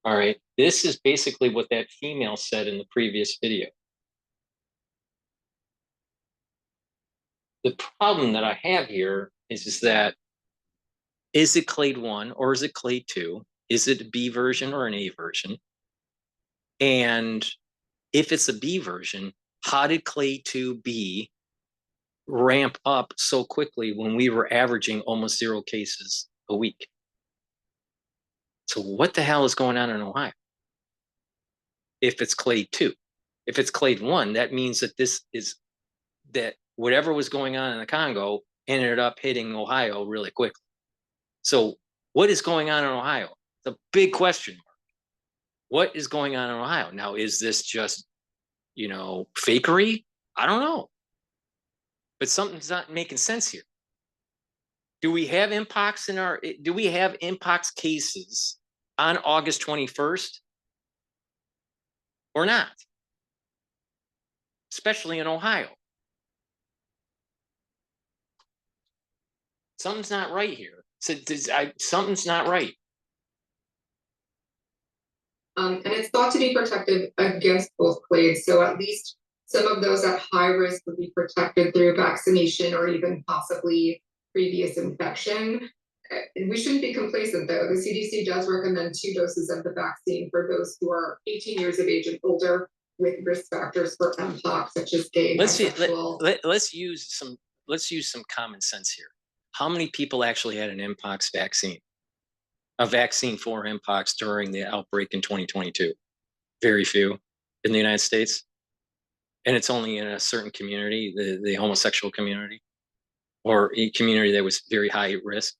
Speaker 1: All right, this is basically what that female said in the previous video. The problem that I have here is that, is it clade 1 or is it clade 2? Is it a B version or an A version? And if it's a B version, how did clade 2B ramp up so quickly when we were averaging almost 0 cases a week? So what the hell is going on in Ohio? If it's clade 2, if it's clade 1, that means that that whatever was going on in the Congo ended up hitting Ohio really quickly. So what is going on in Ohio? It's a big question mark. What is going on in Ohio? Now, is this just, fakery? I don't know. But something's not making sense here. Do we have Mpox cases on August 21st or not? especially in Ohio. Something's not right here. Something's not right.
Speaker 11: And it's thought to be protective against both clades. So at least some of those at high risk would be protected through vaccination or even possibly previous infection. We shouldn't be complacent though. The CDC does recommend 2 doses of the vaccine for those who are 18 years of age and older with risk factors for Mpox, such as gay, bisexual.
Speaker 1: Let's use some common sense here. How many people actually had an Mpox vaccine? A vaccine for Mpox during the outbreak in 2022? Very few in the United States. And it's only in a certain community, the homosexual community, or a community that was very high risk.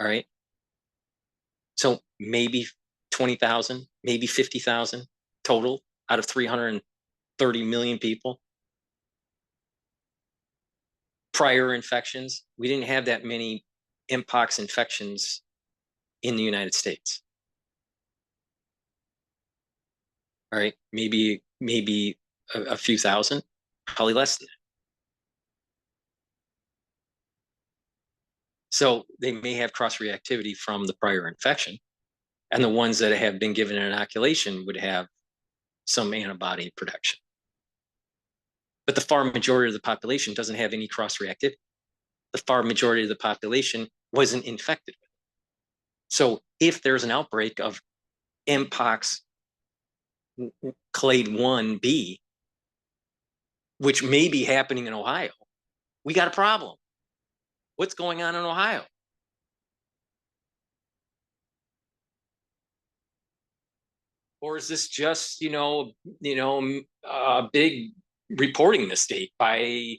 Speaker 1: All right. So maybe 20,000, maybe 50,000 total out of 330 million people. Prior infections, we didn't have that many Mpox infections in the United States. All right, maybe a few thousand, probably less than that. So they may have cross-reactivity from the prior infection, and the ones that have been given an inoculation would have some antibody protection. But the far majority of the population doesn't have any cross-reactivity. The far majority of the population wasn't infected with it. So if there's an outbreak of Mpox clade 1B, which may be happening in Ohio, we got a problem. What's going on in Ohio? Or is this just, a big reporting mistake by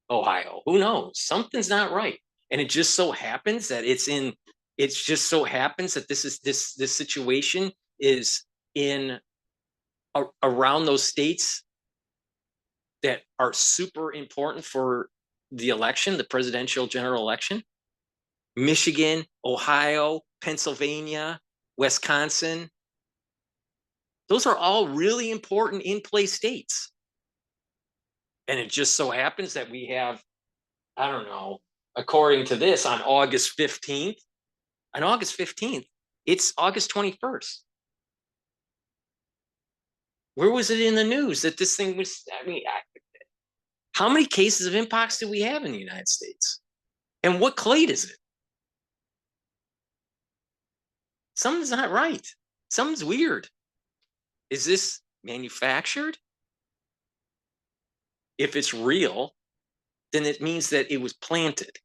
Speaker 1: Ohio? Who knows? Something's not right. And it just so happens that this situation is in around those states that are super important for the election, the presidential general election. Michigan, Ohio, Pennsylvania, Wisconsin. Those are all really important in-play states. And it just so happens that we have, I don't know, according to this, on August 15th, it's August 21st. Where was it in the news that this thing was, how many cases of Mpox do we have in the United States? And what clade is it? Something's not right. Something's weird. Is this manufactured? If it's real, then it means that it was planted,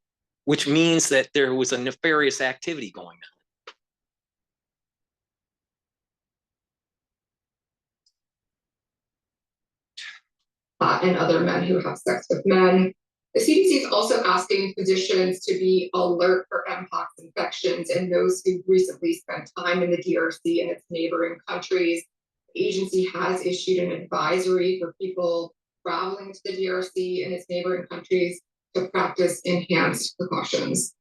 Speaker 1: which means that there was a nefarious activity going
Speaker 11: on. And other men who have sex with men. The CDC is also asking physicians to be alert for Mpox infections and those who recently spent time in the DRC and its neighboring countries. The agency has issued an advisory for people traveling to the DRC and its neighboring countries to practice enhanced precautions.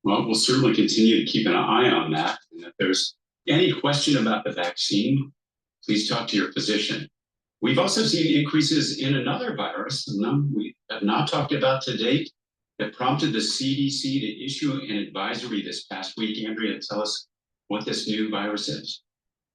Speaker 10: Well, we'll certainly continue to keep an eye on that. And if there's any question about the vaccine, please talk to your physician. We've also seen increases in another virus, none we have not talked about to date, that prompted the CDC to issue an advisory this past week. Andrea, tell us what this new virus is.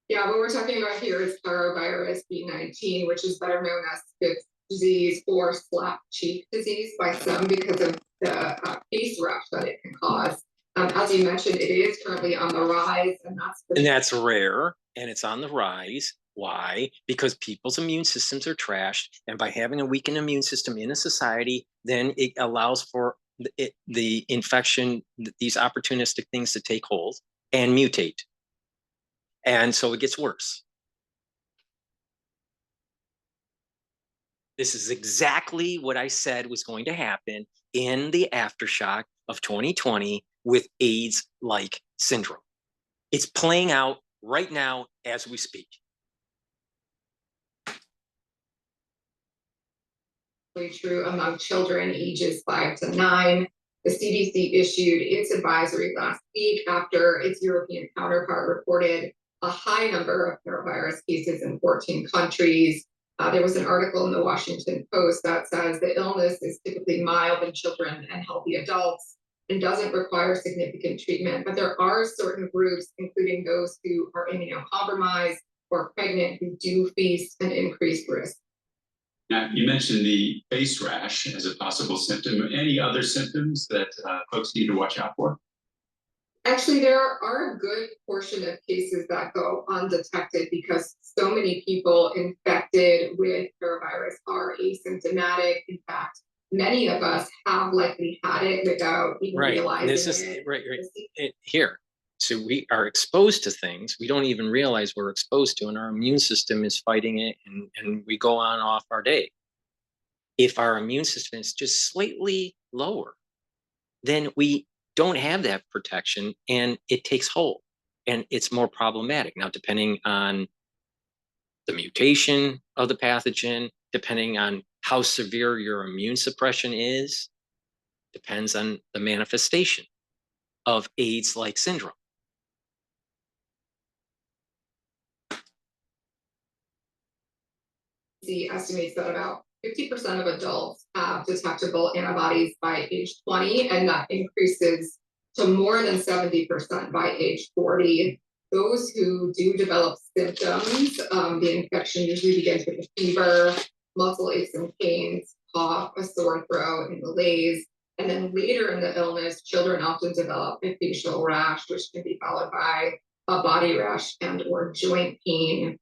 Speaker 11: Yeah, what we're talking about here is parvovirus B19, which is better known as Spitz disease or slap cheek disease by some because of the face rash that it can cause. As you mentioned, it is currently on the rise, and that's
Speaker 1: rare, and it's on the rise. Why? Because people's immune systems are trashed, and by having a weakened immune system in a society, then it allows for the infection, these opportunistic things to take hold and mutate. And so it gets worse. This is exactly what I said was going to happen in the aftershock of 2020 with AIDS-like syndrome. It's playing out right now as we speak.
Speaker 11: True among children ages 5 to 9. The CDC issued its advisory last week after its European counterpart reported a high number of parvovirus cases in 14 countries. There was an article in the Washington Post that says the illness is typically mild in children and healthy adults and doesn't require significant treatment. But there are certain groups, including those who are immunocompromised or pregnant, who do face an increased risk.
Speaker 10: Now, you mentioned the face rash as a possible symptom. Any other symptoms that folks need to watch out for?
Speaker 11: Actually, there are a good portion of cases that go undetected because so many people infected with paravirus are asymptomatic. In fact, many of us have likely had it without even realizing
Speaker 1: this is
Speaker 11: it.
Speaker 1: Here. So we are exposed to things we don't even realize we're exposed to, and our immune system is fighting it, and we go on off our day. If our immune system is just slightly lower, then we don't have that protection and it takes hold and it's more problematic. Now, depending on the mutation of the pathogen, depending on how severe your immune suppression is, depends on the manifestation of AIDS-like syndrome.
Speaker 11: CDC estimates that about 50% of adults have detectable antibodies by age 20, and that increases to more than 70% by age 40. Those who do develop symptoms, the infection usually begins with a fever, muscle aches and pains, cough, a sore throat, and malaise. And then later in the illness, children often develop a facial rash, which can be followed by a body rash and or joint pain.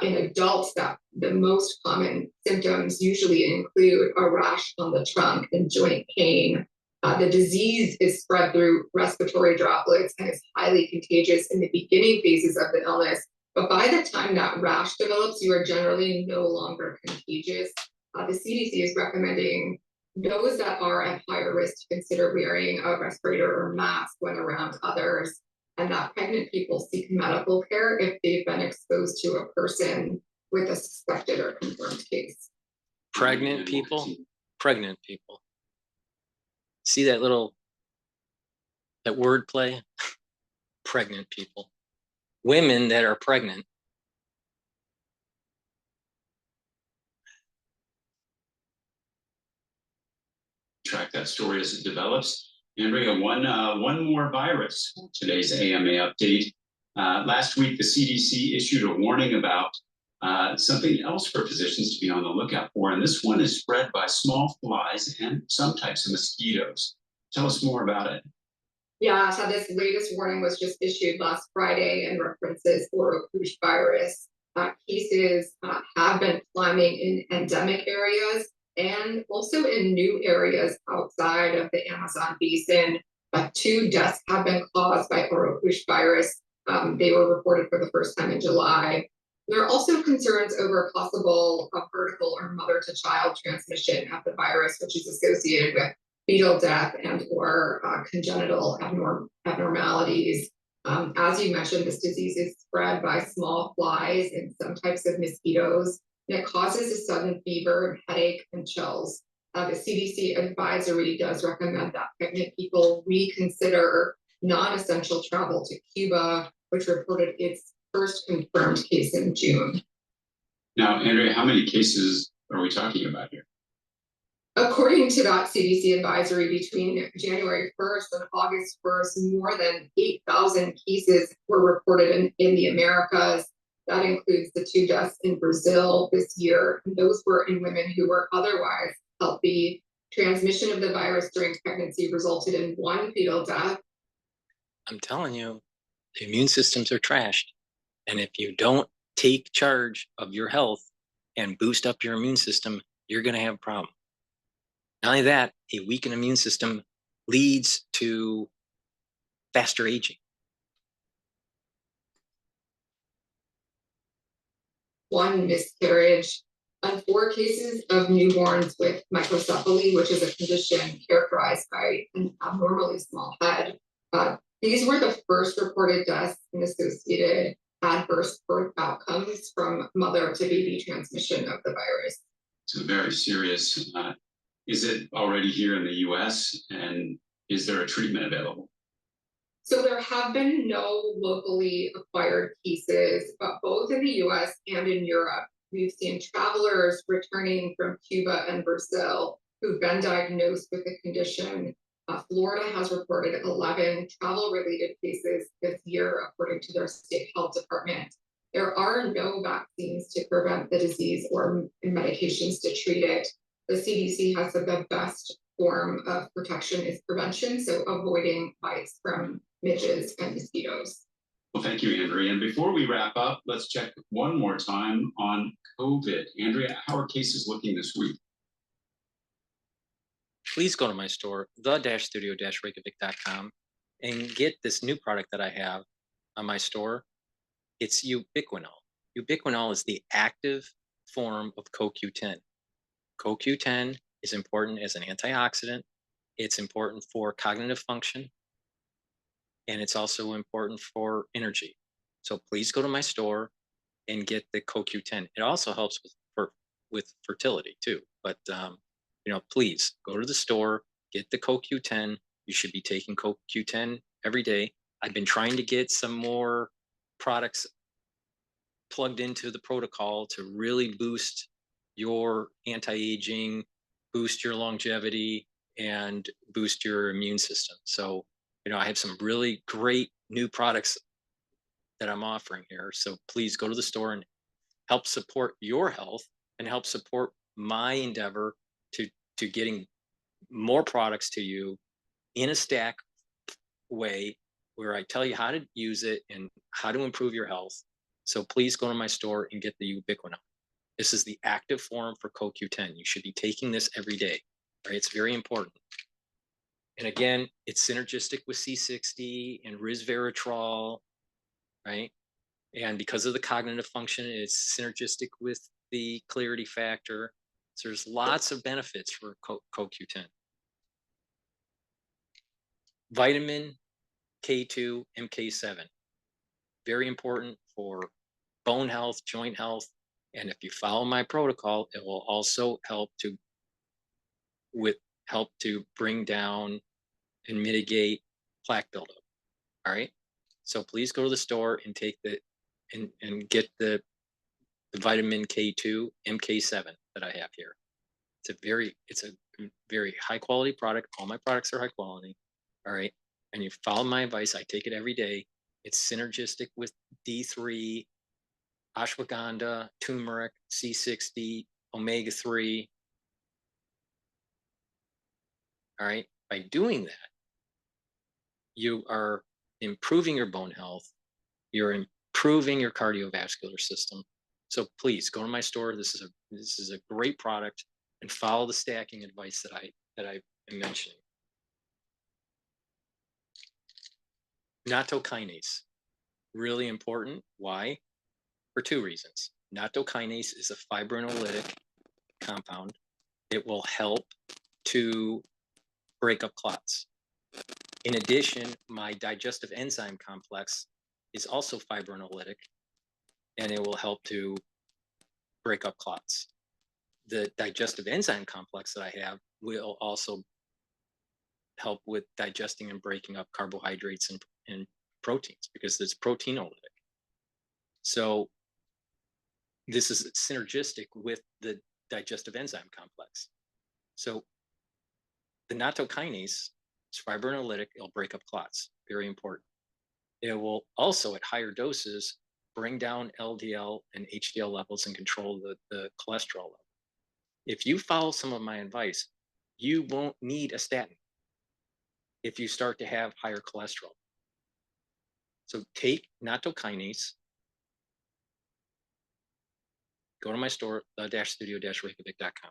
Speaker 11: In adults, that the most common symptoms usually include a rash on the trunk and joint pain. The disease is spread through respiratory droplets and is highly contagious in the beginning phases of the illness. But by the time that rash develops, you are generally no longer contagious. The CDC is recommending those that are at higher risk to consider wearing a respirator or mask when around others, and that pregnant people seek medical care if they've been exposed to a person with a suspected or confirmed case.
Speaker 1: Pregnant people. See that word play? Pregnant people. Women that are pregnant.
Speaker 10: Track that story as it develops. Andrea, one more virus. Today's AMA update. Last week, the CDC issued a warning about something else for physicians to be on the lookout for, and this one is spread by small flies and some types of mosquitoes. Tell us more about it.
Speaker 11: Yeah, so this latest warning was just issued last Friday and references Oropush virus. Cases have been climbing in endemic areas and also in new areas outside of the Amazon basin. 2 deaths have been caused by Oropush virus. They were reported for the first time in July. There are also concerns over possible vertical or mother-to-child transmission of the virus, which is associated with fetal death and or congenital abnormalities. As you mentioned, this disease is spread by small flies and some types of mosquitoes, and it causes a sudden fever, headache, and chills. The CDC advisory does recommend that pregnant people reconsider non-essential travel to Cuba, which reported its first confirmed case in June.
Speaker 10: Now, Andrea, how many cases are we talking about here?
Speaker 11: According to that CDC advisory, between January 1st and August 1st, more than 8,000 cases were reported in the Americas. That includes the 2 deaths in Brazil this year. And those were in women who were otherwise healthy. Transmission of the virus during pregnancy resulted in 1 fetal death.
Speaker 1: I'm telling you, the immune systems are trashed. And if you don't take charge of your health and boost up your immune system, you're going to have a problem. Not only that, a weakened immune system leads to faster aging.
Speaker 11: 1 miscarriage, and 4 cases of newborns with microcephaly, which is a condition characterized by an abnormally small head. These were the first reported deaths and associated adverse birth outcomes from mother to baby transmission of the virus.
Speaker 10: So very serious. Is it already here in the US, and is there a treatment available?
Speaker 11: So there have been no locally acquired cases, but both in the US and in Europe, we've seen travelers returning from Cuba and Brazil who've been diagnosed with the condition. Florida has reported 11 travel-related cases this year, according to their state health department. There are no vaccines to prevent the disease or medications to treat it. The CDC has said the best form of protection is prevention, so avoiding bites from midges and mosquitoes.
Speaker 10: Well, thank you, Andrea. And before we wrap up, let's check one more time on COVID. Andrea, how are cases looking this week?
Speaker 1: Please go to my store, the-studio-reykjavik.com, and get this new product that I have on my store. It's ubiquinol. Ubiquinol is the active form of CoQ10. CoQ10 is important as an antioxidant. It's important for cognitive function, and it's also important for energy. So please go to my store and get the CoQ10. It also helps with fertility too. But please go to the store, get the CoQ10. You should be taking CoQ10 every day. I've been trying to get some more products plugged into the protocol to really boost your anti-aging, boost your longevity, and boost your immune system. So, I have some really great new products that I'm offering here. So please go to the store and help support your health and help support my endeavor to getting more products to you in a stack way where I tell you how to use it and how to improve your health. So please go to my store and get the ubiquinol. This is the active form for CoQ10. You should be taking this every day, right? It's very important. And again, it's synergistic with C60 and resveratrol, right? And because of the cognitive function, it's synergistic with the clarity factor. So there's lots of benefits for CoQ10. Vitamin K2, MK7, very important for bone health, joint health. And if you follow my protocol, it will also help to bring down and mitigate plaque buildup. All right. So please go to the store and take and get the vitamin K2, MK7 that I have here. It's a very high quality product. All my products are high quality. All right. And you follow my advice. I take it every day. It's synergistic with D3, ashwagandha, turmeric, C60, omega-3. All right. By doing that, you are improving your bone health. You're improving your cardiovascular system. So please go to my store. This is a great product, and follow the stacking advice that I am mentioning. Nattokinase, really important. Why? For two reasons. Nattokinase is a fibrinolytic compound. It will help to break up clots. In addition, my digestive enzyme complex is also fibrinolytic, and it will help to break up clots. The digestive enzyme complex that I have will also help with digesting and breaking up carbohydrates and proteins, because it's proteinolytic. So this is synergistic with the digestive enzyme complex. So the nattokinase is fibrinolytic. It'll break up clots. Very important. It will also, at higher doses, bring down LDL and HDL levels and control the cholesterol level. If you follow some of my advice, you won't need a statin if you start to have higher cholesterol. So take nattokinase, go to my store, the-studio-reykjavik.com.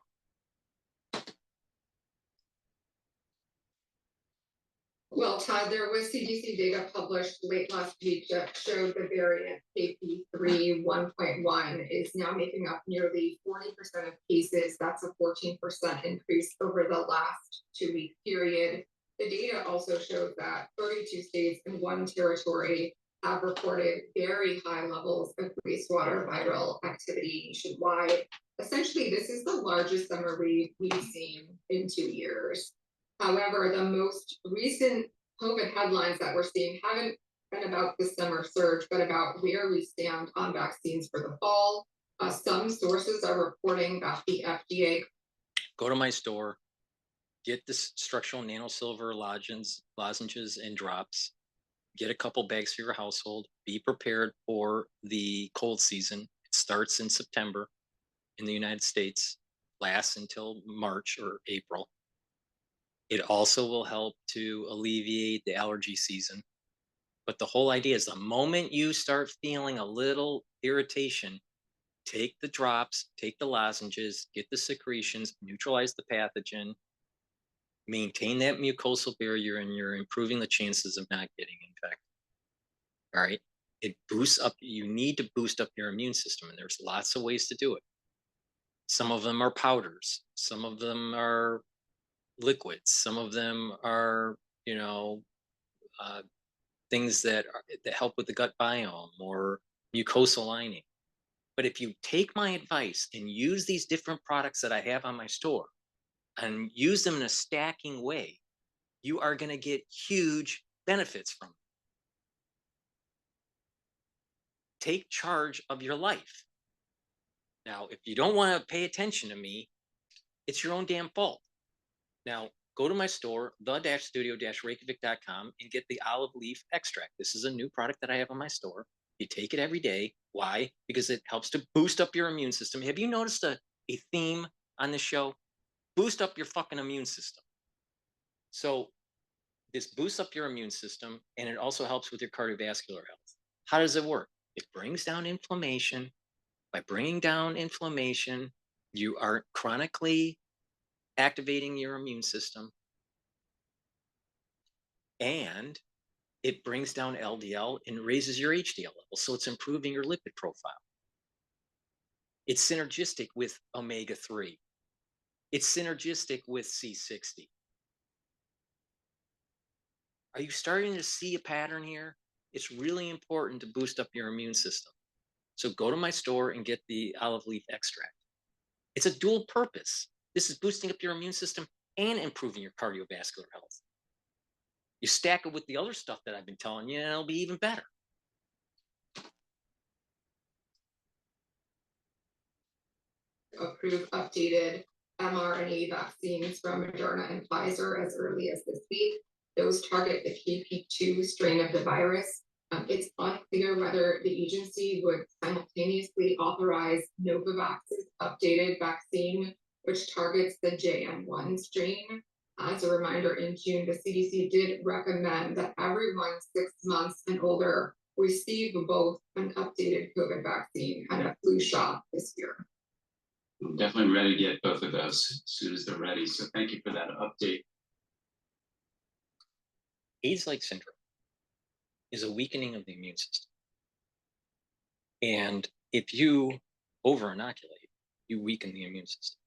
Speaker 11: Well, Todd, there was CDC data published late last week that showed the variant Ep43 1.1 is now making up nearly 40% of cases. That's a 14% increase over the last 2-week period. The data also shows that 32 states and 1 territory have reported very high levels of wastewater viral activity nationwide. Essentially, this is the largest summer we've seen in 2 years. However, the most recent COVID headlines that we're seeing haven't been about the summer surge, but about where we stand on vaccines for the fall. Some sources are reporting that the FDA.
Speaker 1: Go to my store, get the structural nanosilver lozenges and drops, get a couple bags for your household, be prepared for the cold season. It starts in September in the United States, lasts until March or April. It also will help to alleviate the allergy season. But the whole idea is the moment you start feeling a little irritation, take the drops, take the lozenges, get the secretions, neutralize the pathogen, maintain that mucosal barrier, and you're improving the chances of not getting infected. All right. It boosts up, you need to boost up your immune system, and there's lots of ways to do it. Some of them are powders, some of them are liquids, some of them are, things that help with the gut biome or mucosal lining. But if you take my advice and use these different products that I have on my store and use them in a stacking way, you are going to get huge benefits from it. Take charge of your life. Now, if you don't want to pay attention to me, it's your own damn fault. Now, go to my store, the-studio-reykjavik.com, and get the olive leaf extract. This is a new product that I have on my store. You take it every day. Why? Because it helps to boost up your immune system. Have you noticed a theme on this show? Boost up your fucking immune system. So this boosts up your immune system, and it also helps with your cardiovascular health. How does it work? It brings down inflammation. By bringing down inflammation, you are chronically activating your immune system, and it brings down LDL and raises your HDL level. So it's improving your lipid profile. It's synergistic with omega-3. It's synergistic with C60. Are you starting to see a pattern here? It's really important to boost up your immune system. So go to my store and get the olive leaf extract. It's a dual purpose. This is boosting up your immune system and improving your cardiovascular health. You stack it with the other stuff that I've been telling you, and it'll be even better.
Speaker 11: Approve updated mRNA vaccines from Moderna and Pfizer as early as this week. Those target the KP2 strain of the virus. It's unclear whether the agency would simultaneously authorize Novavax's updated vaccine, which targets the JN1 strain. As a reminder, in June, the CDC did recommend that everyone 6 months and older receive both an updated COVID vaccine and a flu shot this year.
Speaker 10: I'm definitely ready to get both of those as soon as they're ready. So thank you for that update.
Speaker 1: AIDS-like syndrome is a weakening of the immune system. And if you over-inoculate, you weaken the immune system.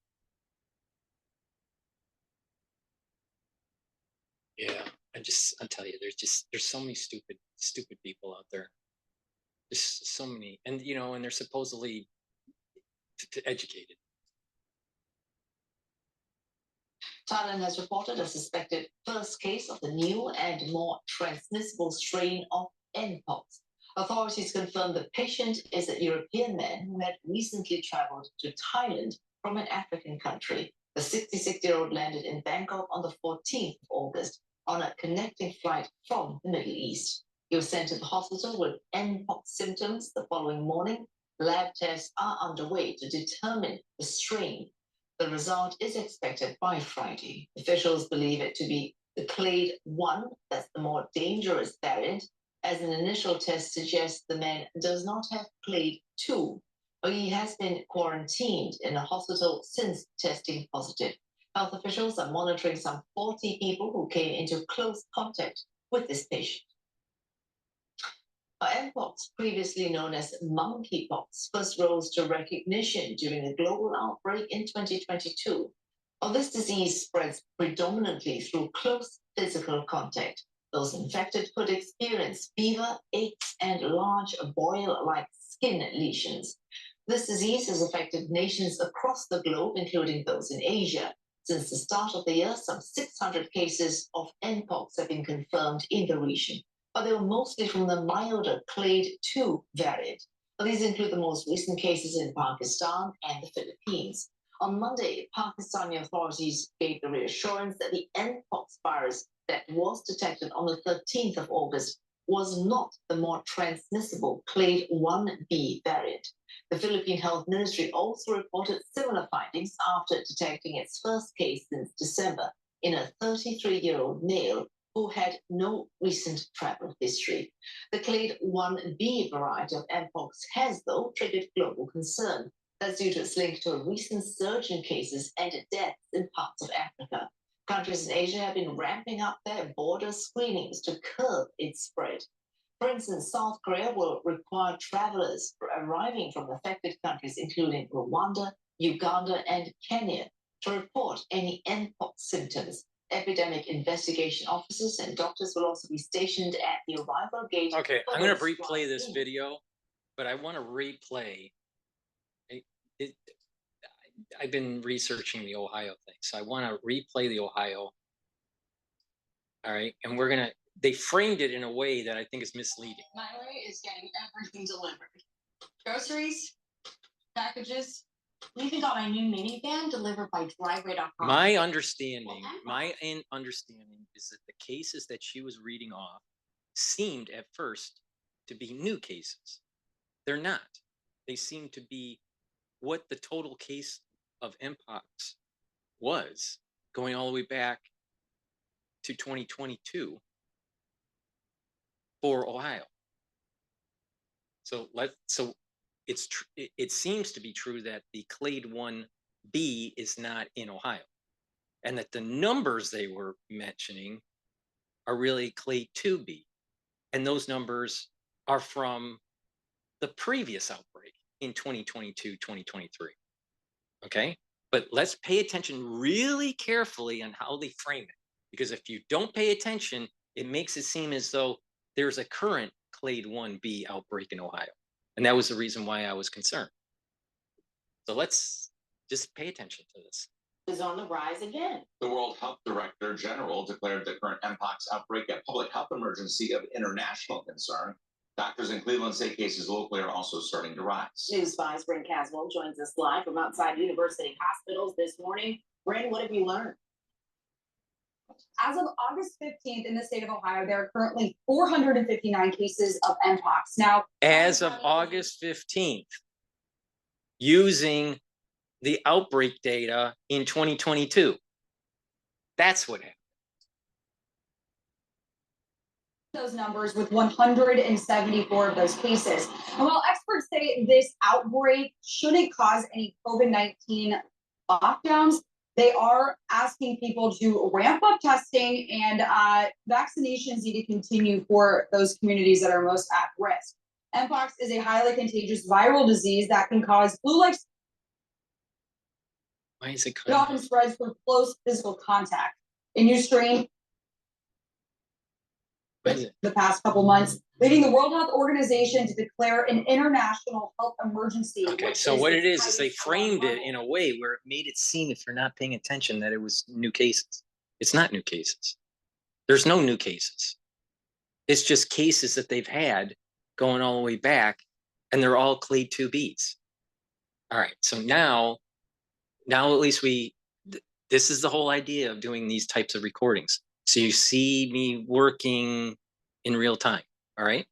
Speaker 1: Yeah, I'll tell you, there's so many stupid people out there. There's so many, and and they're supposedly educated.
Speaker 12: Thailand has reported a suspected first case of the new and more transmissible strain of Mpox. Authorities confirmed the patient is a European man who had recently traveled to Thailand from an African country. The 66-year-old landed in Bangkok on the 14th of August on a connecting flight from the Middle East. He was sent to the hospital with Mpox symptoms the following morning. Lab tests are underway to determine the strain. The result is expected by Friday. Officials believe it to be the clade 1, that's the more dangerous variant, as an initial test suggests the man does not have clade 2, but he has been quarantined in a hospital since testing positive. Health officials are monitoring some 40 people who came into close contact with this patient. Mpox, previously known as monkeypox, first rose to recognition during a global outbreak in 2022. This disease spreads predominantly through close physical contact. Those infected could experience fever, aches, and large boil-like skin lesions. This disease has affected nations across the globe, including those in Asia. Since the start of the year, some 600 cases of Mpox have been confirmed in the region, but they were mostly from the milder clade 2 variant. These include the most recent cases in Pakistan and the Philippines. On Monday, Pakistani authorities gave the reassurance that the Mpox virus that was detected on the 13th of August was not the more transmissible clade 1b variant. The Philippine Health Ministry also reported similar findings after detecting its first case since December in a 33-year-old male who had no recent travel history. The clade 1b variety of Mpox has, though, triggered global concern. That's due to its link to a recent surge in cases and deaths in parts of Africa. Countries in Asia have been ramping up their border screenings to curb its spread. For instance, South Korea will require travelers arriving from affected countries, including Rwanda, Uganda, and Kenya, to report any Mpox symptoms. Epidemic investigation officers and doctors will also be stationed at the arrival gate.
Speaker 1: Okay, I'm going to replay this video, but I want to replay. I've been researching the Ohio thing, so I want to replay the Ohio. All right, and they framed it in a way that I think is misleading.
Speaker 13: Miley is getting everything delivered. Groceries, packages. We even got my new minivan delivered by driveway.com.
Speaker 1: My understanding is that the cases that she was reading off seemed at first to be new cases. They're not. They seem to be what the total case of Mpox was going all the way back to 2022 for Ohio. So it seems to be true that the clade 1b is not in Ohio, and that the numbers they were mentioning are really clade 2b, and those numbers are from the previous outbreak in 2022-2023. Okay, but let's pay attention really carefully on how they frame it, because if you don't pay attention, it makes it seem as though there's a current clade 1b outbreak in Ohio. And that was the reason why I was concerned. So let's just pay attention to this.
Speaker 7: Is on the rise again.
Speaker 2: The World Health Director General declared the current Mpox outbreak a public health emergency of international concern. Doctors in Cleveland say cases locally are also starting to rise.
Speaker 7: News 5's Bryn Caswell joins us live from outside university hospitals this morning. Bryn, what have you learned?
Speaker 8: As of August 15th in the state of Ohio, there are currently 459 cases of Mpox. Now,
Speaker 1: as of August 15th, using the outbreak data in 2022. That's what happened.
Speaker 8: Those numbers with 174 of those cases. And while experts say this outbreak shouldn't cause any COVID-19 lockdowns, they are asking people to ramp up testing, and vaccinations need to continue for those communities that are most at risk. Mpox is a highly contagious viral disease that can cause flu-like.
Speaker 1: Why is it
Speaker 8: It often spreads through close physical contact. A new strain the past couple months, leading the World Health Organization to declare an international health emergency.
Speaker 1: Okay, so what it is they framed it in a way where it made it seem, if you're not paying attention, that it was new cases. It's not new cases. There's no new cases. It's just cases that they've had going all the way back, and they're all clade 2Bs. All right, so now at least this is the whole idea of doing these types of recordings. So you see me working in real time, all right?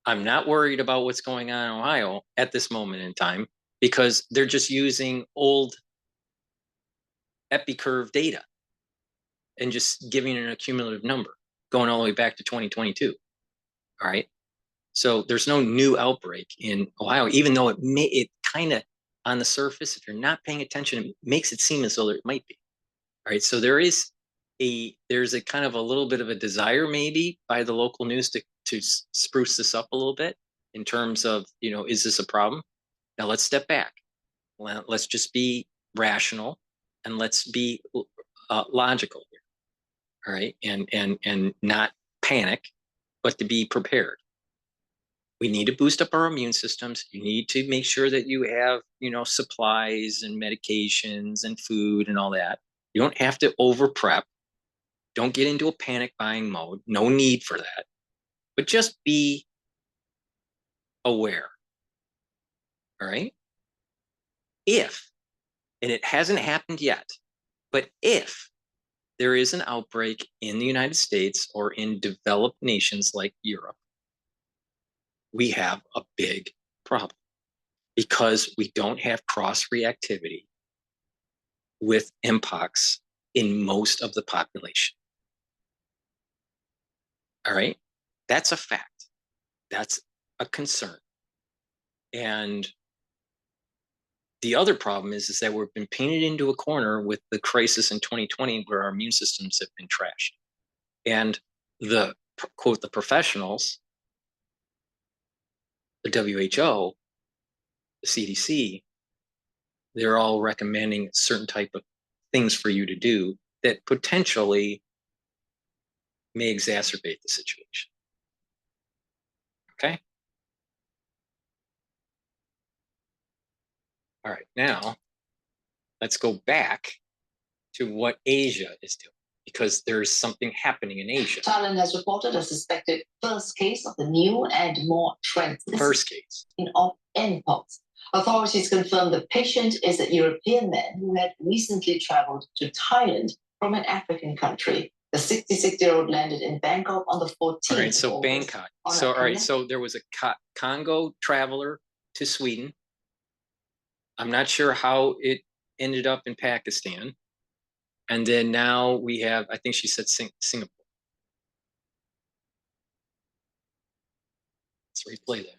Speaker 1: I'm not worried about what's going on in Ohio at this moment in time, because they're just using old EpiCurve data and just giving an accumulative number going all the way back to 2022, all right? So there's no new outbreak in Ohio, even though it kind of, on the surface, if you're not paying attention, it makes it seem as though there might be, all right? So there's a kind of a little bit of a desire maybe by the local news to spruce this up a little bit in terms of, is this a problem? Now let's step back. Let's just be rational, and let's be logical here, all right? And not panic, but to be prepared. We need to boost up our immune systems. You need to make sure that you have, supplies and medications and food and all that. You don't have to over prep. Don't get into a panic buying mode. No need for that. But just be aware. All right. If, and it hasn't happened yet, but if there is an outbreak in the United States or in developed nations like Europe, we have a big problem because we don't have cross reactivity with Mpox in most of the population. All right. That's a fact. That's a concern. And the other problem is that we've been painted into a corner with the crisis in 2020 where our immune systems have been trashed. And the, quote, the professionals, the WHO, the CDC, they're all recommending certain type of things for you to do that potentially may exacerbate the situation. Okay. All right, now let's go back to what Asia is doing, because there's something happening in Asia.
Speaker 12: Thailand has reported a suspected first case of the new and more transmissible of Mpox. Authorities confirmed the patient is a European man who had recently traveled to Thailand from an African country. The 66-year-old landed in Bangkok on the 14th.
Speaker 1: All right, so Bangkok. So, all right, so there was a Congo traveler to Sweden. I'm not sure how it ended up in Pakistan. And then now we have, I think she said Singapore. Let's replay that.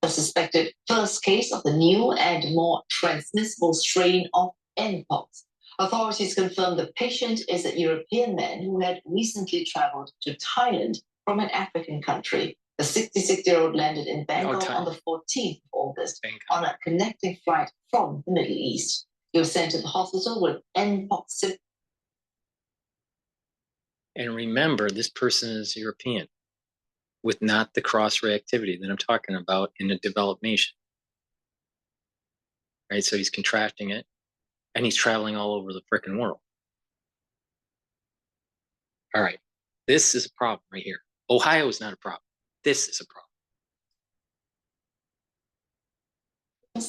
Speaker 12: The suspected first case of the new and more transmissible strain of Mpox. Authorities confirmed the patient is a European man who had recently traveled to Thailand from an African country. The 66-year-old landed in Bangkok on the 14th of August on a connecting flight from the Middle East. He was sent to the hospital with Mpox symptoms.
Speaker 1: And remember, this person is European with not the cross-reactivity that I'm talking about in a developed nation. Right, so he's contracting it and he's traveling all over the frickin' world. All right, this is a problem right here. Ohio is not a problem. This is a problem.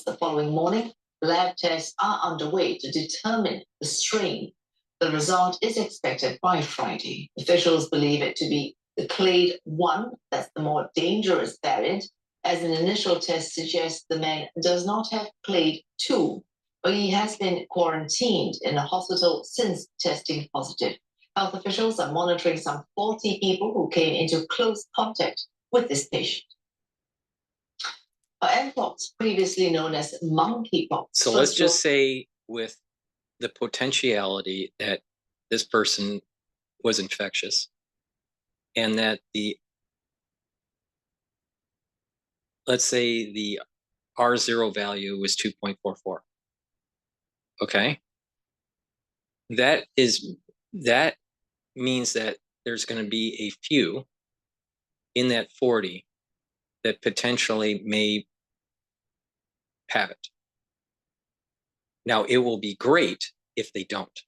Speaker 12: The following morning, lab tests are underway to determine the strain. The result is expected by Friday. Officials believe it to be the clade 1, that's the more dangerous variant, as an initial test suggests the man does not have clade 2, but he has been quarantined in a hospital since testing positive. Health officials are monitoring some 40 people who came into close contact with this patient. Mpox, previously known as monkeypox.
Speaker 1: So let's just say with the potentiality that this person was infectious and that let's say the R0 value was 2.44. Okay. That means that there's going to be a few in that 40 that potentially may have it. Now, it will be great if they don't.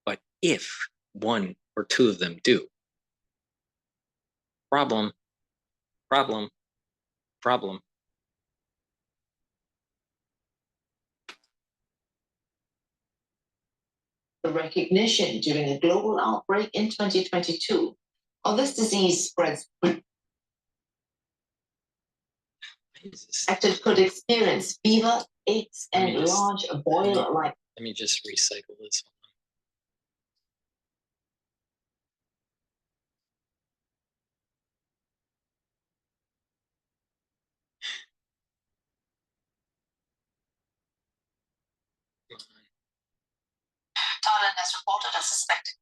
Speaker 1: But if one or two of them do, problem.
Speaker 12: The recognition during a global outbreak in 2022 of this disease spreads. Active could experience fever, aches, and large boil-like.
Speaker 1: Let me just recycle this one.
Speaker 12: Thailand has reported a suspected.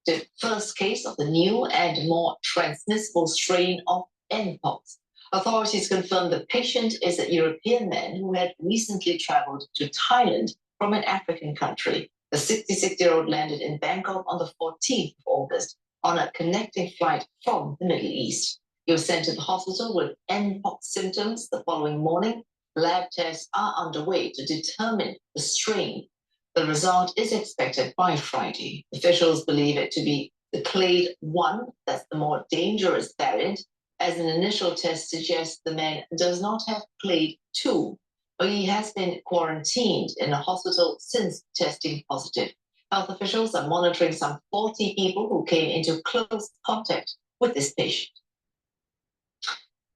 Speaker 12: The first case of the new and more transmissible strain of Mpox. Authorities confirmed the patient is a European man who had recently traveled to Thailand from an African country. The 66-year-old landed in Bangkok on the 14th of August on a connecting flight from the Middle East. He was sent to the hospital with Mpox symptoms the following morning. Lab tests are underway to determine the strain. The result is expected by Friday. Officials believe it to be the clade 1, that's the more dangerous variant, as an initial test suggests the man does not have clade 2, but he has been quarantined in a hospital since testing positive. Health officials are monitoring some 40 people who came into close contact with this patient.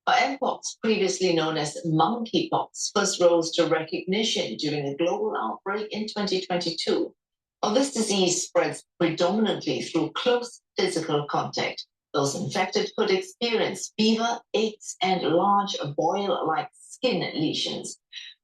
Speaker 12: Mpox, previously known as monkeypox, first rose to recognition during a global outbreak in 2022. While this disease spreads predominantly through close physical contact, those infected could experience fever, aches, and large boil-like skin lesions.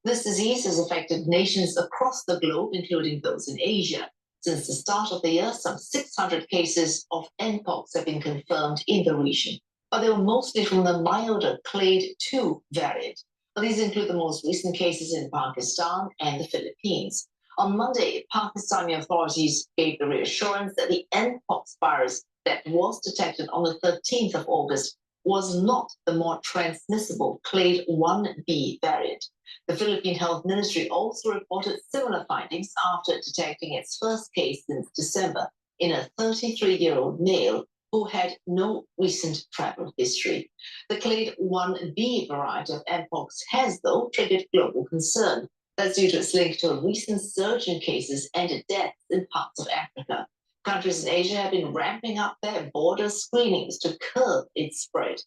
Speaker 12: This disease has affected nations across the globe, including those in Asia. Since the start of the year, some 600 cases of Mpox have been confirmed in the region, but they were mostly from the milder clade 2 variant. These include the most recent cases in Pakistan and the Philippines. On Monday, Pakistani authorities gave the reassurance that the Mpox virus that was detected on the 13th of August was not the more transmissible clade 1b variant. The Philippine Health Ministry also reported similar findings after detecting its first case since December in a 33-year-old male who had no recent travel history. The clade 1b variant of Mpox has, though, triggered global concern. That's due to its link to a recent surge in cases and deaths in parts of Africa. Countries in Asia have been ramping up their border screenings to curb its spread.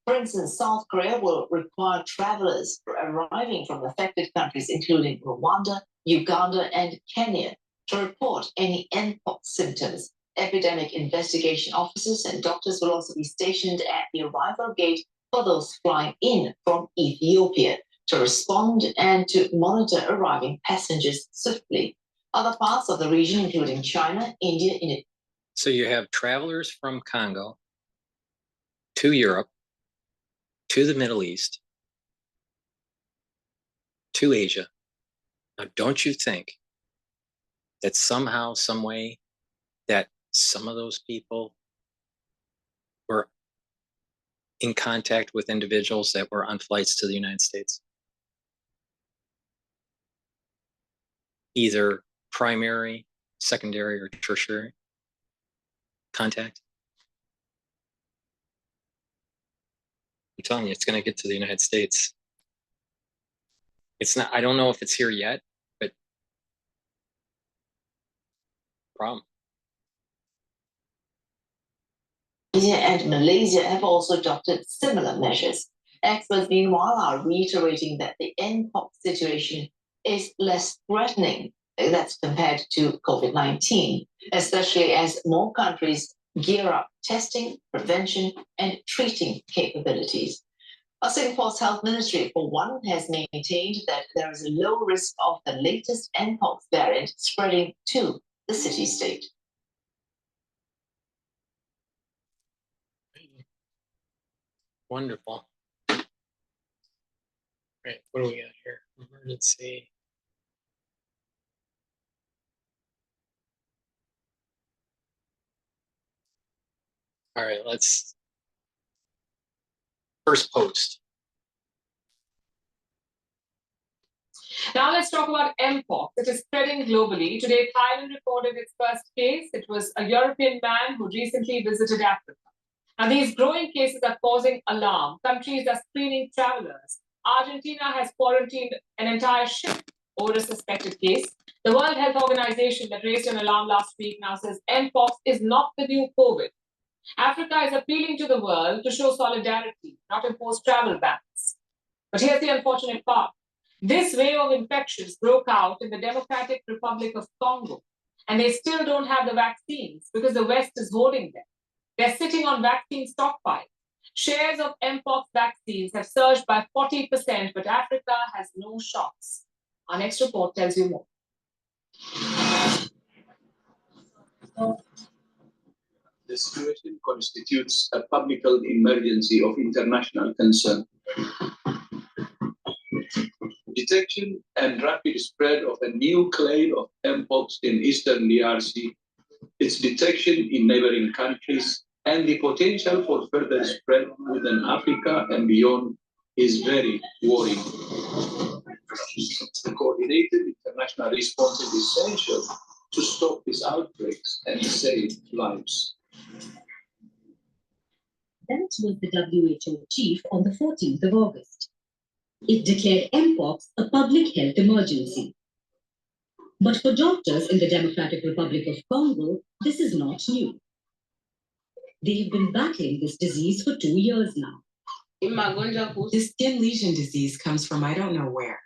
Speaker 12: For instance, South Korea will require travelers arriving from affected countries, including Rwanda, Uganda, and Kenya, to report any Mpox symptoms. Epidemic investigation officers and doctors will also be stationed at the arrival gate for those flying in from Ethiopia to respond and to monitor arriving passengers swiftly. Other parts of the region, including China, India, and
Speaker 1: So you have travelers from Congo to Europe, to the Middle East, to Asia. Now, don't you think that somehow, some way, that some of those people were in contact with individuals that were on flights to the United States? Either primary, secondary, or tertiary contact? I'm telling you, it's going to get to the United States. It's not, I don't know if it's here yet, but problem.
Speaker 12: India and Malaysia have also adopted similar measures. Experts, meanwhile, are reiterating that the Mpox situation is less threatening, that's compared to COVID-19, especially as more countries gear up testing, prevention, and treating capabilities. Singapore's health ministry, for one, has maintained that there is a low risk of the latest Mpox variant spreading to the city-state.
Speaker 1: Wonderful. Right, what do we got here? Emergency. All right, let's first post.
Speaker 14: Now let's talk about Mpox. It is spreading globally. Today, Thailand reported its first case. It was a European man who recently visited Africa. Now, these growing cases are causing alarm. Countries are screening travelers. Argentina has quarantined an entire ship over a suspected case. The World Health Organization that raised an alarm last week now says Mpox is not the new COVID. Africa is appealing to the world to show solidarity, not impose travel bans. But here's the unfortunate part. This wave of infections broke out in the Democratic Republic of Congo, and they still don't have the vaccines because the West is holding them. They're sitting on vaccine stockpiles. Shares of Mpox vaccines have surged by 40%, but Africa has no shots. Our next report tells you more.
Speaker 15: The situation constitutes a public health emergency of international concern. Detection and rapid spread of a new clade of Mpox in eastern DRC, its detection in neighboring countries, and the potential for further spread within Africa and beyond is very worrying. The coordinated international international response is essential to stop these outbreaks and save lives.
Speaker 16: That was the WHO chief on the 14th of August. It declared Mpox a public health emergency. But for doctors in the Democratic Republic of Congo, this is not new. They have been battling this disease for 2 years now.
Speaker 17: This skin lesion disease comes from I don't know where.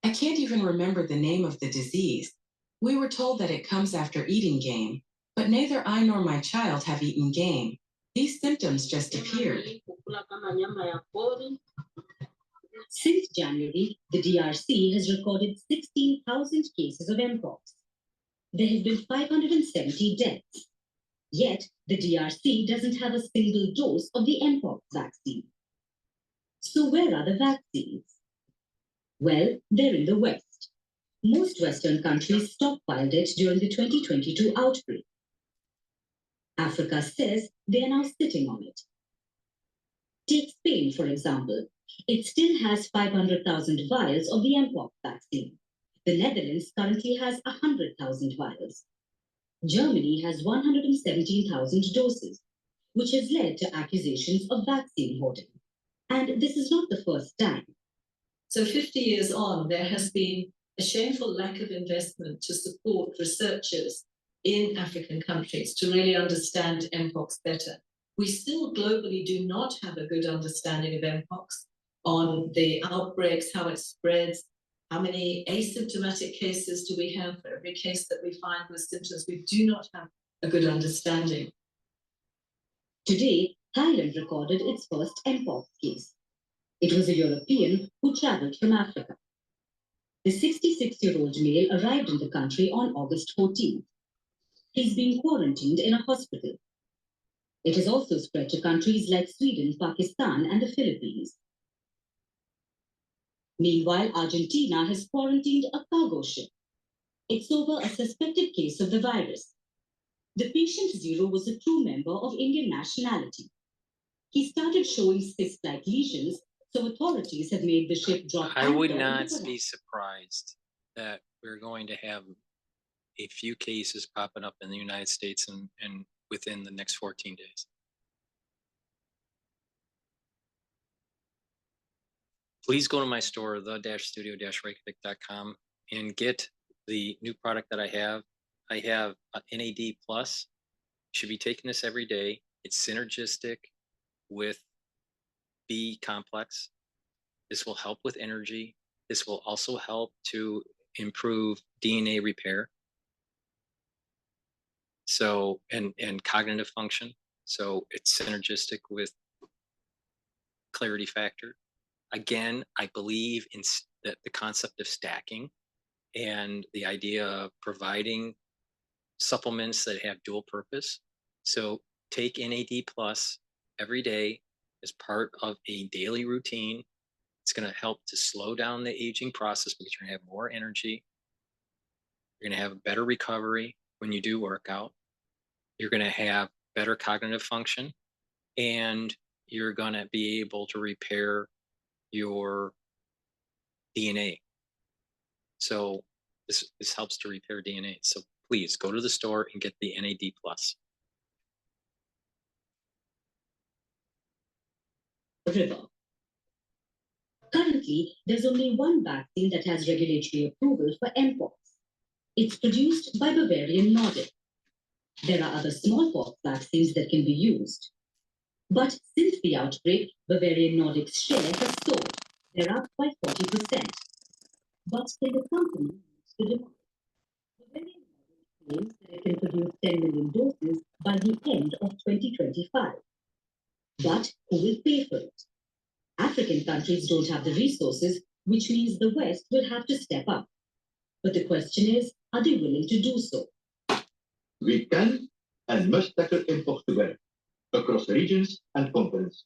Speaker 17: I can't even remember the name of the disease. We were told that it comes after eating game, but neither I nor my child have eaten game. These symptoms just appeared.
Speaker 16: Since January, the DRC has recorded 16,000 cases of Mpox. There have been 570 deaths. Yet, the DRC doesn't have a single dose of the Mpox vaccine. So where are the vaccines? Well, they're in the West. Most Western countries stockpiled it during the 2022 outbreak. Africa says they are now sitting on it. Take Spain, for example. It still has 500,000 vials of the Mpox vaccine. The Netherlands currently has 100,000 vials. Germany has 117,000 doses, which has led to accusations of vaccine hoarding. And this is not the first time.
Speaker 18: So 50 years on, there has been a shameful lack of investment to support researchers in African countries to really understand Mpox better. We still globally do not have a good understanding of Mpox on the outbreaks, how it spreads, how many asymptomatic cases do we have for every case that we find with symptoms. We do not have a good understanding.
Speaker 16: Today, Thailand recorded its first Mpox case. It was a European who traveled from Africa. The 66-year-old male arrived in the country on August 14th. He's been quarantined in a hospital. It has also spread to countries like Sweden, Pakistan, and the Philippines. Meanwhile, Argentina has quarantined a cargo ship. It's over a suspected case of the virus. The patient zero was a crew member of Indian nationality. He started showing cyst-like lesions, so authorities have made the ship drop
Speaker 1: I would
Speaker 16: anchor
Speaker 1: not
Speaker 16: in the
Speaker 1: be surprised that we're going to have a few cases popping up in the United States and within the next 14 days. Please go to my store, the-studio-reykjavik.com, and get the new product that I have. I have NAD+. You should be taking this every day. It's synergistic with B complex. This will help with energy. This will also help to improve DNA repair. So, and cognitive function. So it's synergistic with clarity factor. Again, I believe in the concept of stacking and the idea of providing supplements that have dual purpose. So take NAD+ every day as part of a daily routine. It's going to help to slow down the aging process because you're going to have more energy. You're going to have better recovery when you do workout. You're going to have better cognitive function, and you're going to be able to repair your DNA. So this helps to repair DNA. So please go to the store and get the NAD+.
Speaker 16: river. Currently, there's only one vaccine that has regulatory approval for Mpox. It's produced by Bavarian Nordic. There are other smallpox vaccines that can be used. But since the outbreak, Bavarian Nordic's share has soared. They're up by 40%. But can the company reach the demand? Bavarian Nordic claims that it can produce 10 million doses by the end of 2025. But who will pay for it? African countries don't have the resources, which means the West will have to step up. But the question is, are they willing to do so?
Speaker 19: We can and must tackle Mpox together, across regions and continents.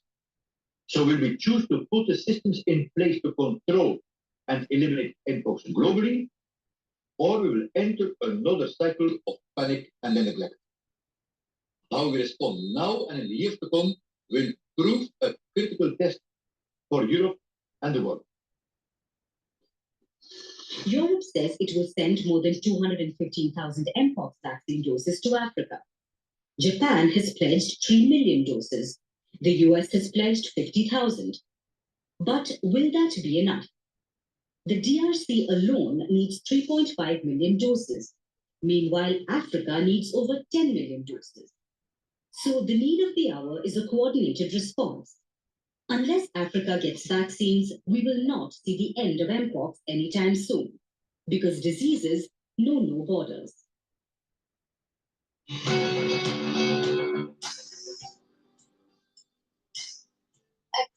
Speaker 19: So will we choose to put the systems in place to control and eliminate Mpox globally, or we will enter another cycle of panic and neglect? How we respond now and in the years to come will prove a critical test for Europe and the world.
Speaker 16: Europe says it will send more than 215,000 Mpox vaccine doses to Africa. Japan has pledged 3 million doses. The US has pledged 50,000. But will that be enough? The DRC alone needs 3.5 million doses. Meanwhile, Africa needs over 10 million doses. So the need of the hour is a coordinated response. Unless Africa gets vaccines, we will not see the end of Mpox anytime soon, because diseases know no borders.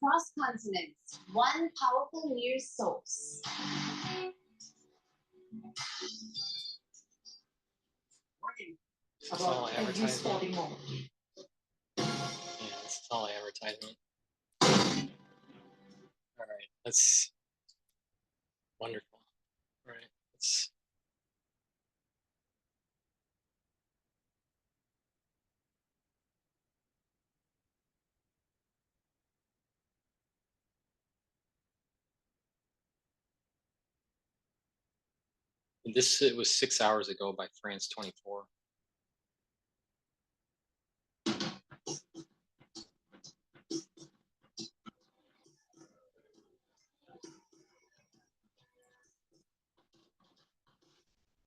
Speaker 7: Across continents, one powerful news source.
Speaker 1: It's all
Speaker 7: About every sporting
Speaker 1: advertisement.
Speaker 7: moment.
Speaker 1: Yeah, it's all advertisement. All right, that's wonderful. All right, let's. This it was 6 hours ago by France 24.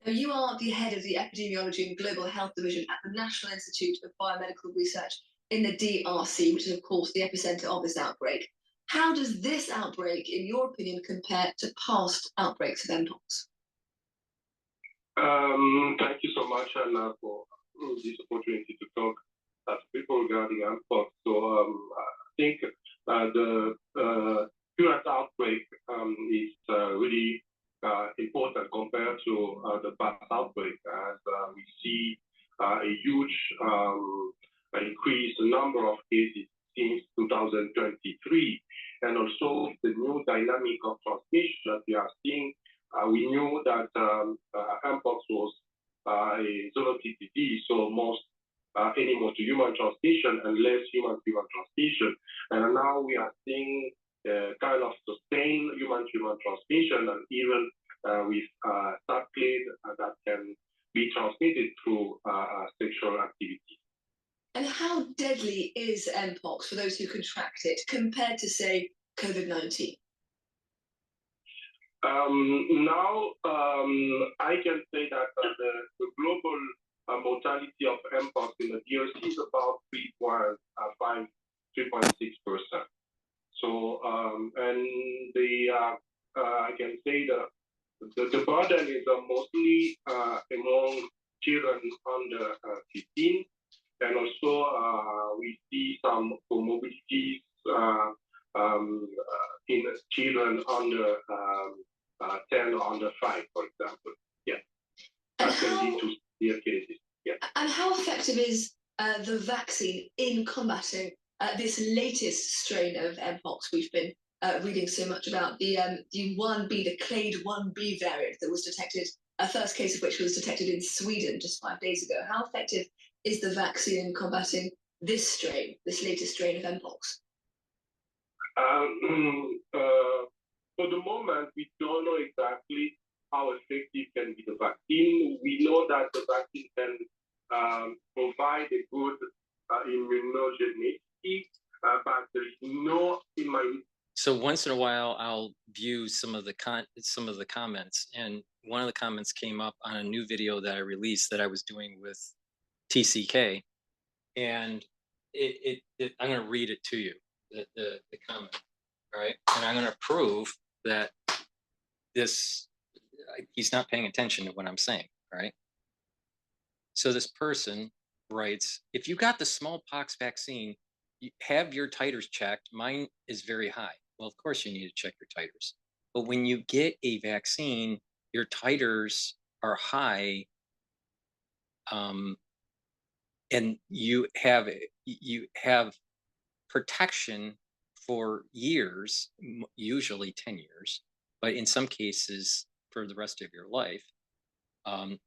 Speaker 20: Now, you are the head of the Epidemiology and Global Health Division at the National Institute of Biomedical Research in the DRC, which is, of course, the epicenter of this outbreak. How does this outbreak, in your opinion, compare to past outbreaks of Mpox?
Speaker 21: Thank you so much, Anna, for this opportunity to talk to people regarding Mpox. So I think the current outbreak is really important compared to the past outbreak, as we see a huge increased number of cases since 2023, and also the new dynamic of transmission that we are seeing. We knew that Mpox was a zoonotic disease, so most animal to human transmission and less human to human transmission. And now we are seeing kind of sustained human to human transmission, and even with subclade that can be transmitted through sexual activity.
Speaker 20: And how deadly is Mpox for those who contract it compared to, say, COVID-19?
Speaker 21: Now, I can say that the global mortality of Mpox in the DRC is about 3.6%. So, and I can say that the burden is mostly among children under 15, and also we see some comorbidities in children under 10 or under 5, for example. Yeah, that can lead to severe cases. Yeah.
Speaker 20: And how effective is the vaccine in combating this latest strain of Mpox we've been reading so much about, the 1B, the clade 1B variant that was detected, a first case of which was detected in Sweden just 5 days ago? How effective is the vaccine in combating this strain, this latest strain of Mpox?
Speaker 21: For the moment, we don't know exactly how effective can be the vaccine. We know that the vaccine can provide a good immunogenicity, but there is no
Speaker 1: So once in a while, I'll view some of the comments, and one of the comments came up on a new video that I released that I was doing with TCK, and I'm going to read it to you, the comment, all right? And I'm going to prove that he's not paying attention to what I'm saying, right? So this person writes, if you got the smallpox vaccine, you have your titers checked. Mine is very high. Well, of course you need to check your titers. But when you get a vaccine, your titers are high, and you have protection for years, usually 10 years, but in some cases for the rest of your life,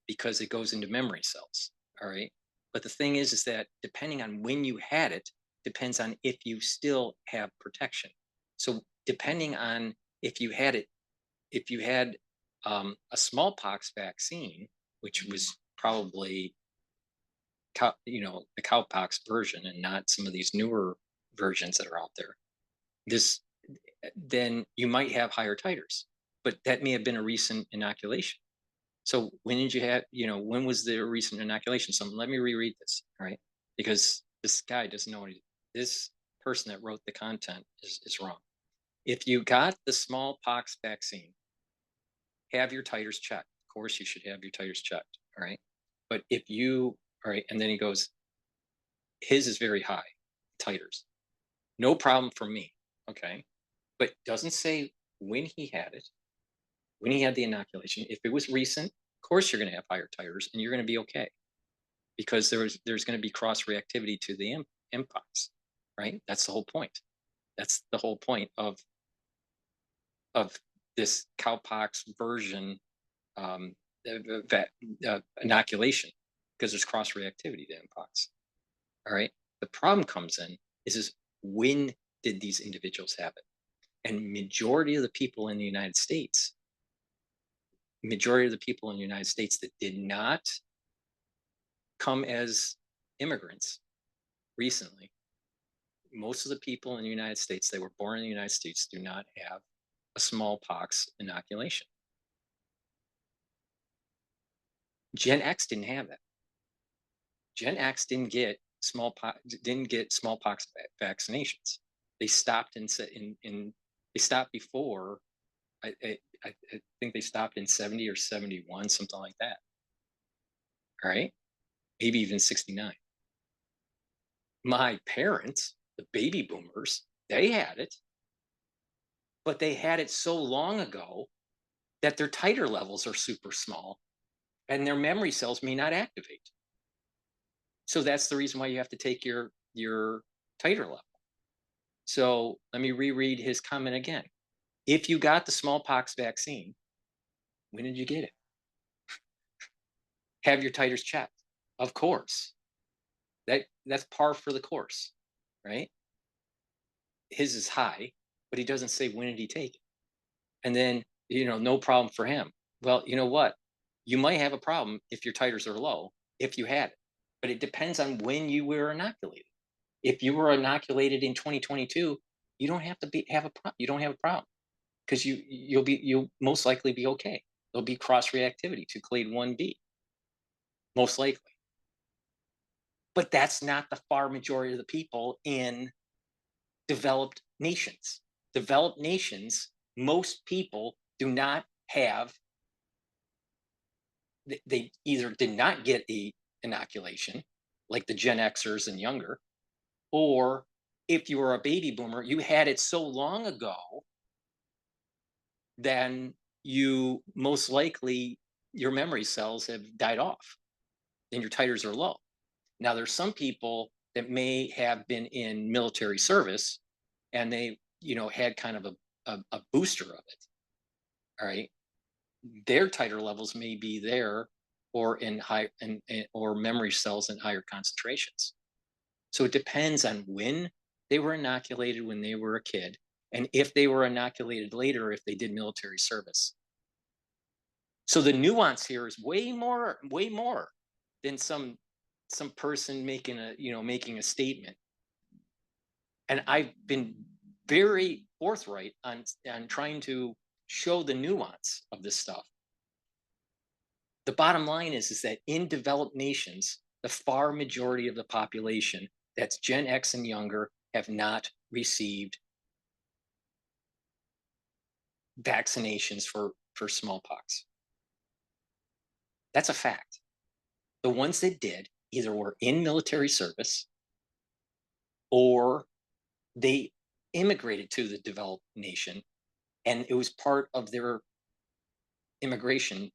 Speaker 1: because it goes into memory cells, all right? But the thing is that depending on when you had it, depends on if you still have protection. So depending on if you had a smallpox vaccine, which was probably the cowpox version and not some of these newer versions that are out there, then you might have higher titers, but that may have been a recent inoculation. So when did you have, when was the recent inoculation? So let me reread this, all right? Because this guy doesn't know this person that wrote the content is wrong. If you got the smallpox vaccine, have your titers checked. Of course, you should have your titers checked, all right? But if you, all right, and then he goes, his is very high, titers. No problem for me, okay? But doesn't say when he had it, when he had the inoculation. If it was recent, of course you're going to have higher titers and you're going to be okay, because there's going to be cross reactivity to the Mpox, right? That's the whole point. That's the whole point of this cowpox version inoculation, because there's cross reactivity to Mpox. All right. The problem comes in is when did these individuals have it? And majority of the people in the United States that did not come as immigrants recently, most of the people in the United States, they were born in the United States, do not have a smallpox inoculation. Gen X didn't have that. Gen X didn't get smallpox vaccinations. They stopped they stopped before. I think they stopped in 70 or 71, something like that. All right, maybe even 69. My parents, the baby boomers, they had it, but they had it so long ago that their titer levels are super small and their memory cells may not activate. So that's the reason why you have to take your titer level. So let me reread his comment again. If you got the smallpox vaccine, when did you get it? Have your titers checked. Of course. That's par for the course, right? His is high, but he doesn't say when did he take it. And then, no problem for him. Well, you know what? You might have a problem if your titers are low, if you had it, but it depends on when you were inoculated. If you were inoculated in 2022, you don't have to have a problem. You don't have a problem, because you'll most likely be okay. There'll be cross reactivity to clade 1B, most likely. But that's not the far majority of the people in developed nations. Developed nations, most people do not have, they either did not get the inoculation, like the Gen Xers and younger, or if you were a baby boomer, you had it so long ago, then you most likely, your memory cells have died off and your titers are low. Now, there's some people that may have been in military service and they, had kind of a booster of it. All right. Their titer levels may be there or in high or memory cells in higher concentrations. So it depends on when they were inoculated when they were a kid, and if they were inoculated later, if they did military service. So the nuance here is way more than some person making a statement. And I've been very forthright on trying to show the nuance of this stuff. The bottom line is that in developed nations, the far majority of the population, that's Gen X and younger, have not received vaccinations for smallpox. That's a fact. The ones that did either were in military service or they immigrated to the developed nation, and it was part of their immigration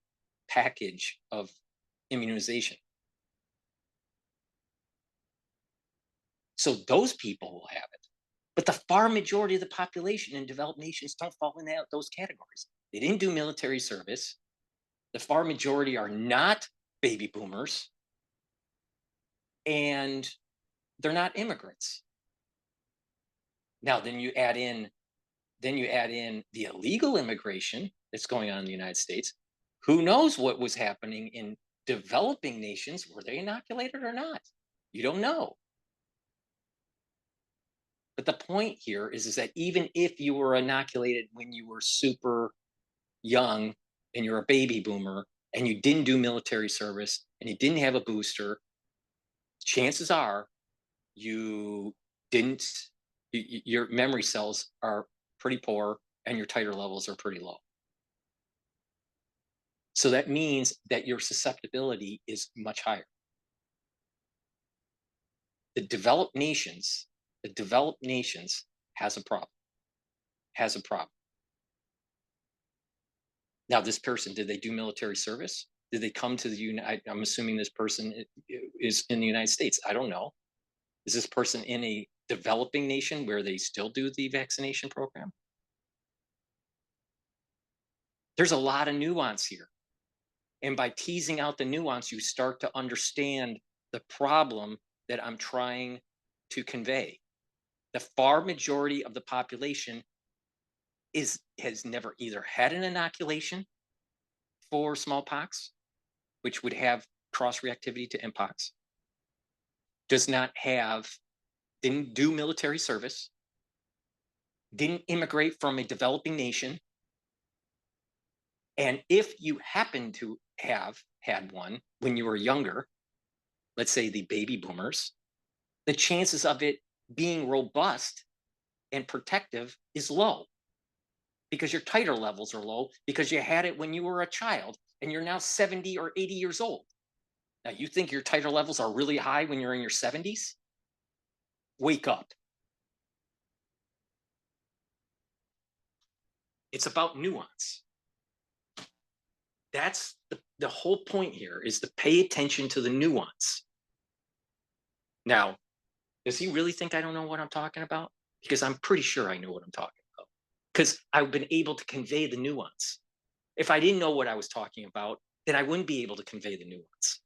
Speaker 1: package of immunization. So those people will have it. But the far majority of the population in developed nations don't fall in those categories. They didn't do military service. The far majority are not baby boomers, and they're not immigrants. Now, then you add in the illegal immigration that's going on in the United States. Who knows what was happening in developing nations? Were they inoculated or not? You don't know. But the point here is that even if you were inoculated when you were super young and you're a baby boomer and you didn't do military service and you didn't have a booster, chances are you didn't, your memory cells are pretty poor and your titer levels are pretty low. So that means that your susceptibility is much higher. The developed nations has a problem. Now, this person, did they do military service? Did they come to the United? I'm assuming this person is in the United States. I don't know. Is this person in a developing nation where they still do the vaccination program? There's a lot of nuance here. And by teasing out the nuance, you start to understand the problem that I'm trying to convey. The far majority of the population has never either had an inoculation for smallpox, which would have cross-reactivity to Mpox, didn't do military service, didn't immigrate from a developing nation, and if you happen to have had one when you were younger, let's say the baby boomers, the chances of it being robust and protective is low because your titer levels are low because you had it when you were a child and you're now 70 or 80 years old. Now, you think your titer levels are really high when you're in your 70s? Wake up. It's about nuance. That's the whole point here, is to pay attention to the nuance. Now, does he really think I don't know what I'm talking about? Because I'm pretty sure I know what I'm talking about, because I've been able to convey the nuance. If I didn't know what I was talking about, then I wouldn't be able to convey the nuance.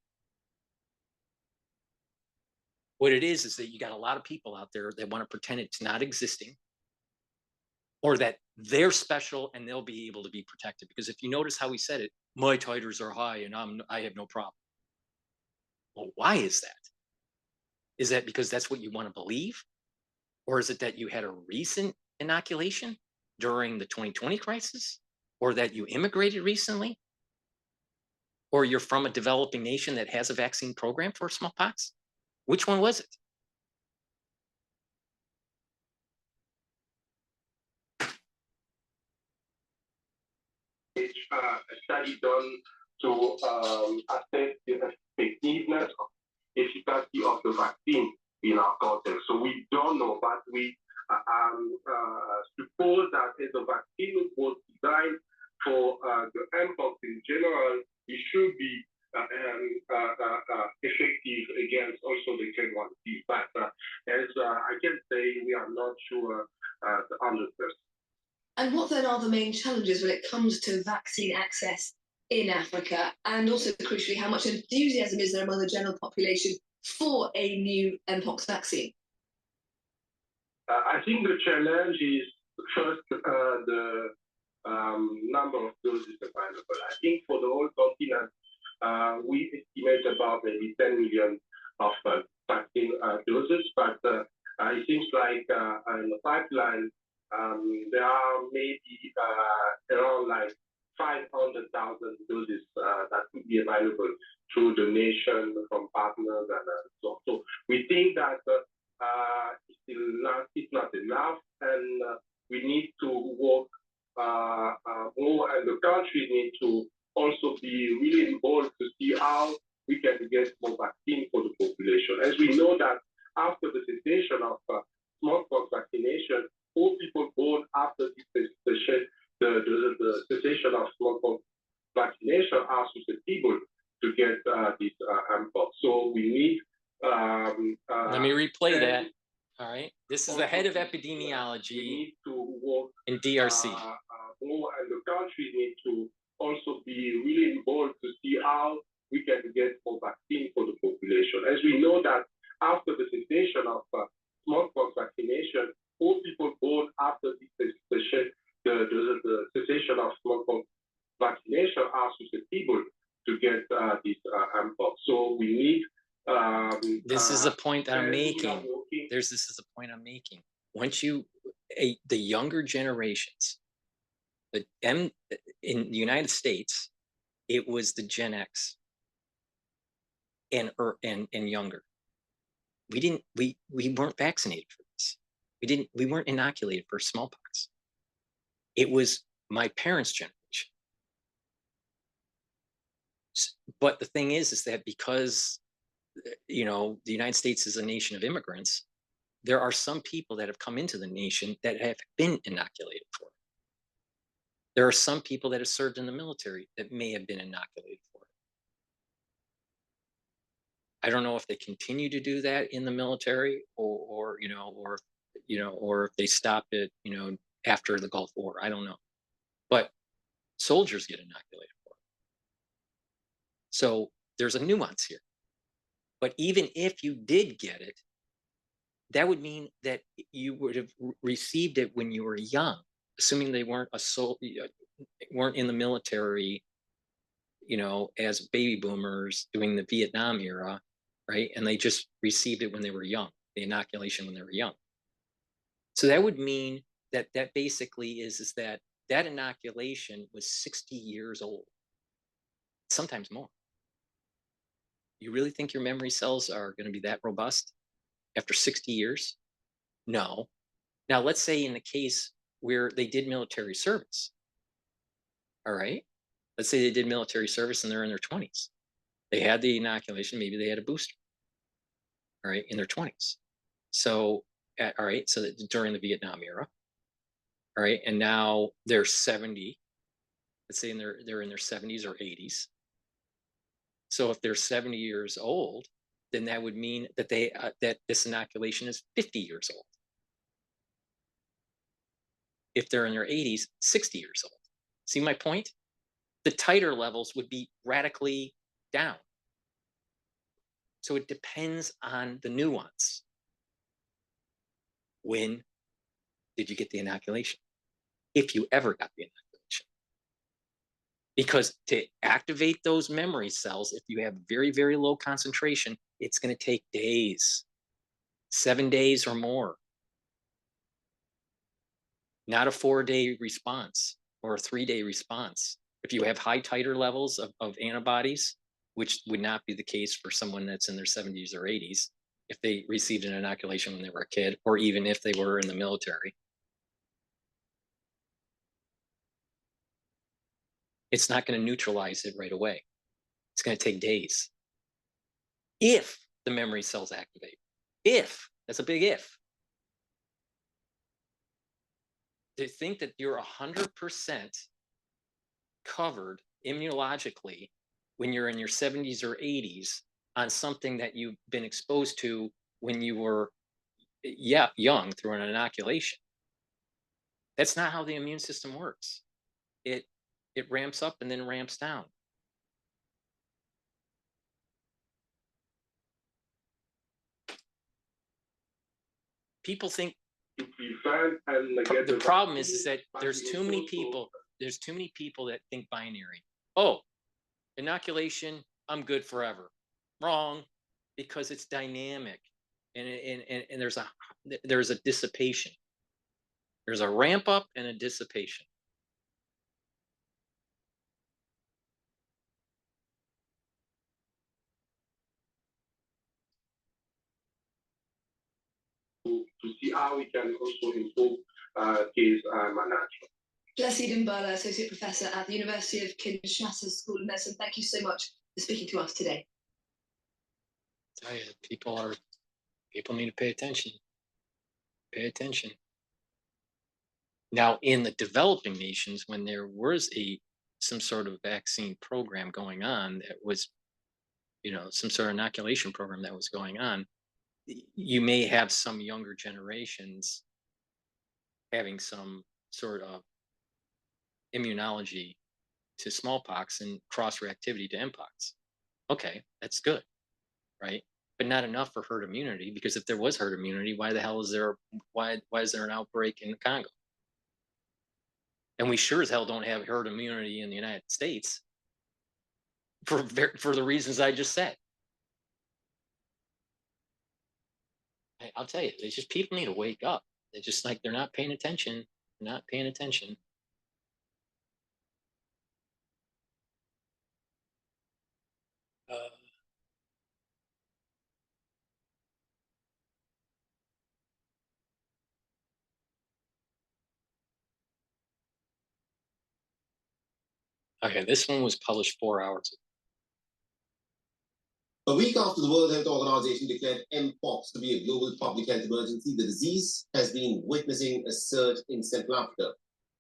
Speaker 1: What it is that you got a lot of people out there that want to pretend it's not existing, or that they're special and they'll be able to be protected. Because if you notice how he said it, my titers are high and I have no problem. Well, why is that? Is that because that's what you want to believe? Or is it that you had a recent inoculation during the 2020 crisis? Or that you immigrated recently? Or you're from a developing nation that has a vaccine program for smallpox? Which one was it?
Speaker 21: A study done to assess the effectiveness of efficacy of the vaccine in our context. So we don't know, but we suppose that if the vaccine was designed for the Mpox in general, it should be effective against also the K1C. But as I can say, we are not sure 100%.
Speaker 20: And what then are the main challenges when it comes to vaccine access in Africa? And also, crucially, how much enthusiasm is there among the general population for a new Mpox vaccine?
Speaker 21: I think the challenge is first the number of doses available. I think for the whole continent, we estimate about maybe 10 million of vaccine doses, but it seems like in the pipeline, there are maybe around like 500,000 doses that could be available through donation from partners and so on. So we think that it's not enough, and we need to work more, and the country need to also be really involved to see how we can get more vaccine for the population. As we know that after the cessation of smallpox vaccination, all people born after the cessation of smallpox vaccination are susceptible to get this Mpox. So we need.
Speaker 1: Let me replay that. All right. This is the head of epidemiology in DRC.
Speaker 21: More, and the country need to also be really involved to see how we can get more vaccine for the population. As we know that after the cessation of smallpox vaccination, all people born after the cessation of smallpox vaccination are susceptible this Mpox. So we need.
Speaker 1: This is a point that I'm making. This is a point I'm making. Once the younger generations, in the United States, it was the Gen X and younger. We weren't vaccinated for this. We weren't inoculated for smallpox. It was my parents' generation. But the thing is that because, you know, the United States is a nation of immigrants, there are some people that have come into the nation that have been inoculated for it. There are some people that have served in the military that may have been inoculated for it. I don't know if they continue to do that in the military or if they stopped it, you know, after the Gulf War. I don't know. But soldiers get inoculated for it. So there's a nuance here. But even if you did get it, that would mean that you would have received it when you were young, assuming they weren't weren't in the military, you know, as baby boomers doing the Vietnam era, right? And they just received it when they were young, the inoculation when they were young. So that would mean that basically is that inoculation was 60 years old, sometimes more. You really think your memory cells are going to be that robust after 60 years? No. Now, let's say in the case where they did military service, all right? Let's say they did military service and they're in their 20s. They had the inoculation, maybe they had a booster, all right, in their 20s. So, all right, so during the Vietnam era, all right, and now they're 70. Let's say they're in their 70s or 80s. So if they're 70 years old, then that would mean that that this inoculation is 50 years old. If they're in their 80s, 60 years old. See my point? The titer levels would be radically down. So it depends on the nuance. When did you get the inoculation? If you ever got the inoculation. Because to activate those memory cells, if you have very, very low concentration, it's going to take days, 7 days or more. Not a 4-day response or a 3-day response. If you have high titer levels of antibodies, which would not be the case for someone that's in their 70s or 80s, if they received an inoculation when they were a kid, or even if they were in the military, it's not going to neutralize it right away. It's going to take days. If the memory cells activate. If, that's a big if. To think that you're 100% covered immunologically when you're in your 70s or 80s on something that you've been exposed to when you were, young through an inoculation. That's not how the immune system works. It ramps up and then ramps down. People think the problem is that there's too many people that think binary. Oh, inoculation, I'm good forever. Wrong, because it's dynamic and there's a dissipation. There's a ramp up and a dissipation.
Speaker 21: To see how we can also improve case management.
Speaker 20: Blessed Mbala, Associate Professor at the University of Kinshasa School of Medicine. Thank you so much for speaking to us today.
Speaker 1: I tell you, people need to pay attention. Pay attention. Now, in the developing nations, when there was some sort of vaccine program going on, that was, some sort of inoculation program that was going on, you may have some younger generations having some sort of immunology to smallpox and cross-reactivity to Mpox. Okay, that's good, right? But not enough for herd immunity, because if there was herd immunity, why the hell is there an outbreak in Congo? And we sure as hell don't have herd immunity in the United States. for the reasons I just said. I'll tell you, it's just people need to wake up. They're just like, they're not paying attention. They're not paying attention. Okay, this one was published 4 hours ago.
Speaker 5: A week after the World Health Organization declared Mpox to be a global public health emergency, the disease has been witnessing a surge in Central Africa,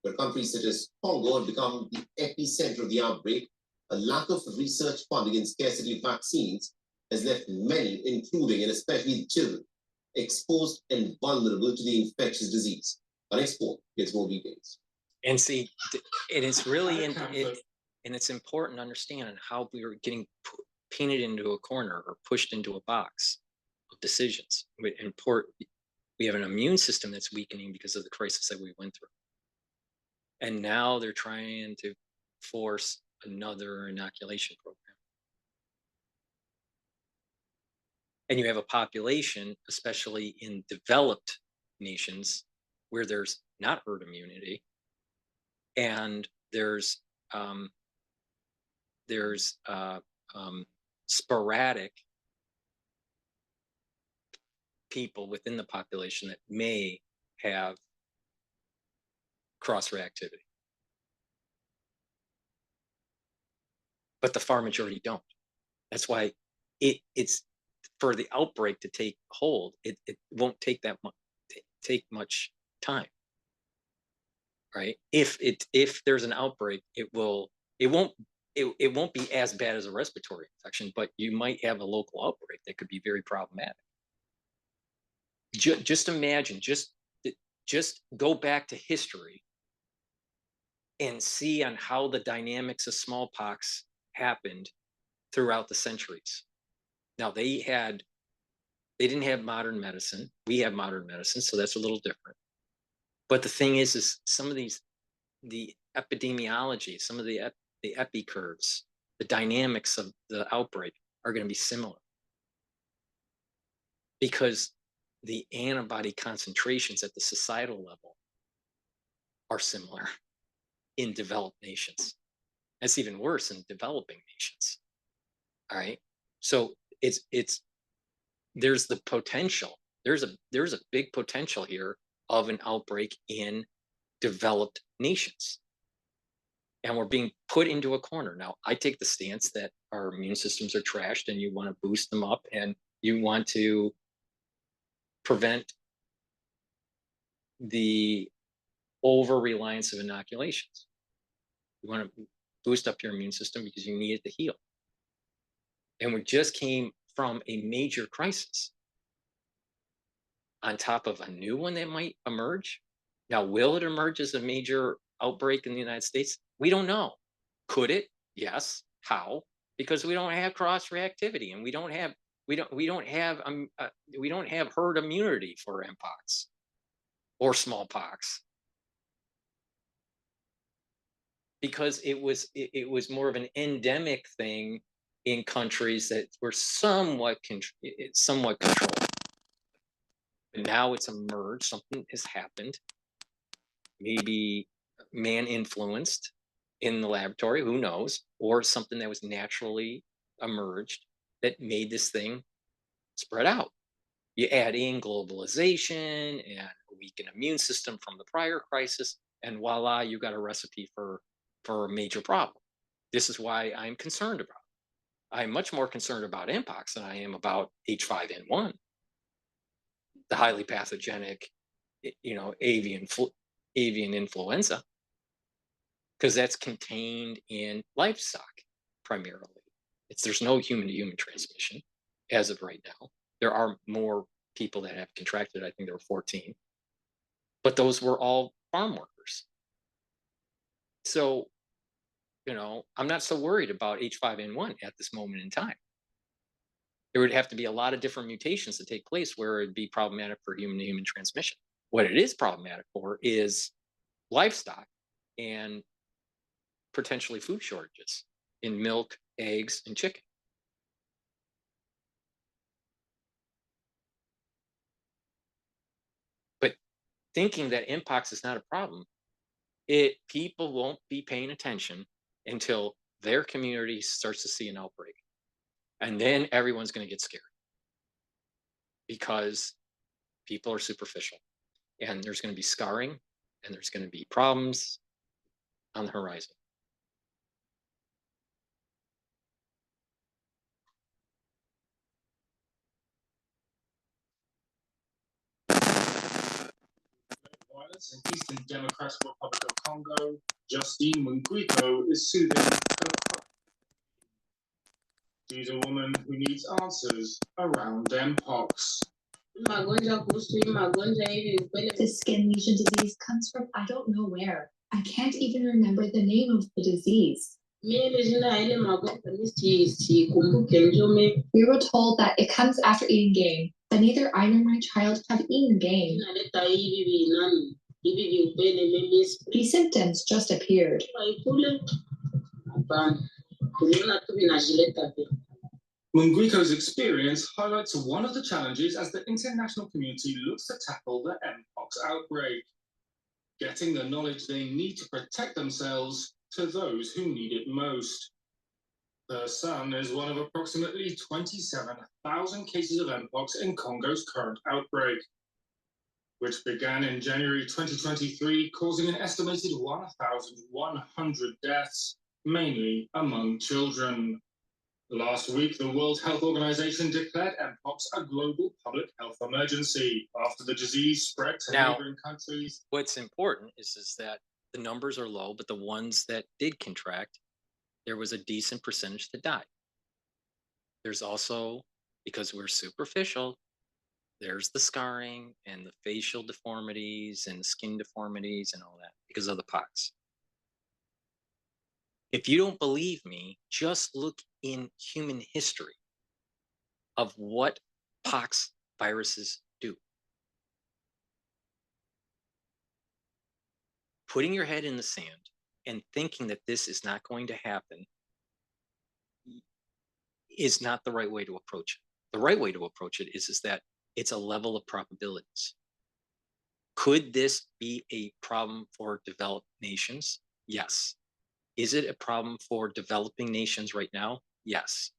Speaker 5: where countries such as Congo have become the epicenter of the outbreak. A lack of research funding and scarcity of vaccines has left many, including and especially children, exposed and vulnerable to the infectious disease. Our next poll gets more details.
Speaker 1: And see, and it's really, and it's important to understand how we are getting painted into a corner or pushed into a box of decisions. We have an immune system that's weakening because of the crisis that we went through. And now they're trying to force another inoculation program. And you have a population, especially in developed nations, where there's not herd immunity, and there's sporadic people within the population that may have cross-reactivity. But the far majority don't. That's why it's for the outbreak to take hold, it won't take that much much time. Right? If there's an outbreak, it won't be as bad as a respiratory infection, but you might have a local outbreak that could be very problematic. Just imagine, just go back to history and see on how the dynamics of smallpox happened throughout the centuries. Now they didn't have modern medicine. We have modern medicine, so that's a little different. But the thing is some of the epidemiology, some of the epi curves, the dynamics of the outbreak are going to be similar, because the antibody concentrations at the societal level are similar in developed nations. That's even worse in developing nations. All right. So there's the potential. There's a big potential here of an outbreak in developed nations. And we're being put into a corner. Now, I take the stance that our immune systems are trashed and you want to boost them up and you want to prevent the over-reliance of inoculations. You want to boost up your immune system because you need it to heal. And we just came from a major crisis on top of a new one that might emerge. Now, will it emerge as a major outbreak in the United States? We don't know. Could it? Yes. How? Because we don't have cross-reactivity, and we don't have herd immunity for Mpox or smallpox, because it was more of an endemic thing in countries that were somewhat controlled. And now it's emerged. Something has happened. Maybe man influenced in the laboratory, who knows, or something that was naturally emerged that made this thing spread out. You add in globalization and a weakened immune system from the prior crisis, and voila, you got a recipe for a major problem. This is why I'm concerned about it. I'm much more concerned about Mpox than I am about H5N1, the highly pathogenic, avian influenza, because that's contained in livestock primarily. There's no human-to-human transmission as of right now. There are more people that have contracted. I think there were 14, but those were all farm workers. So, I'm not so worried about H5N1 at this moment in time. There would have to be a lot of different mutations to take place where it'd be problematic for human-to-human transmission. What it is problematic for is livestock and potentially food shortages in milk, eggs, and chicken. But thinking that Mpox is not a problem, people won't be paying attention until their community starts to see an outbreak. And then everyone's going to get scared because people are superficial, and there's going to be scarring, and there's going to be problems on the horizon.
Speaker 4: Violence in Eastern Democratic Republic of Congo, Justine Munguiko is soothing her cry. She's a woman who needs answers around Mpox.
Speaker 22: This skin lesion disease comes from I don't know where. I can't even remember the name of the disease. We were told that it comes after eating game, but neither I nor my child have eaten game. These symptoms just appeared.
Speaker 4: Munguiko's experience highlights one of the challenges as the international community looks to tackle the Mpox outbreak, getting the knowledge they need to protect themselves to those who need it most. Her son is one of approximately 27,000 cases of Mpox in Congo's current outbreak, which began in January 2023, causing an estimated 1,100 deaths, mainly among children. Last week, the World Health Organization declared Mpox a global public health emergency after the disease spread to neighboring countries.
Speaker 1: What's important is that the numbers are low, but the ones that did contract, there was a decent percentage that died. There's also, because we're superficial, there's the scarring and the facial deformities and the skin deformities and all that because of the pox. If you don't believe me, just look in human history of what pox viruses do. Putting your head in the sand and thinking that this is not going to happen is not the right way to approach it. The right way to approach it is that it's a level of probabilities. Could this be a problem for developed nations? Yes. Is it a problem for developing nations right now? Yes.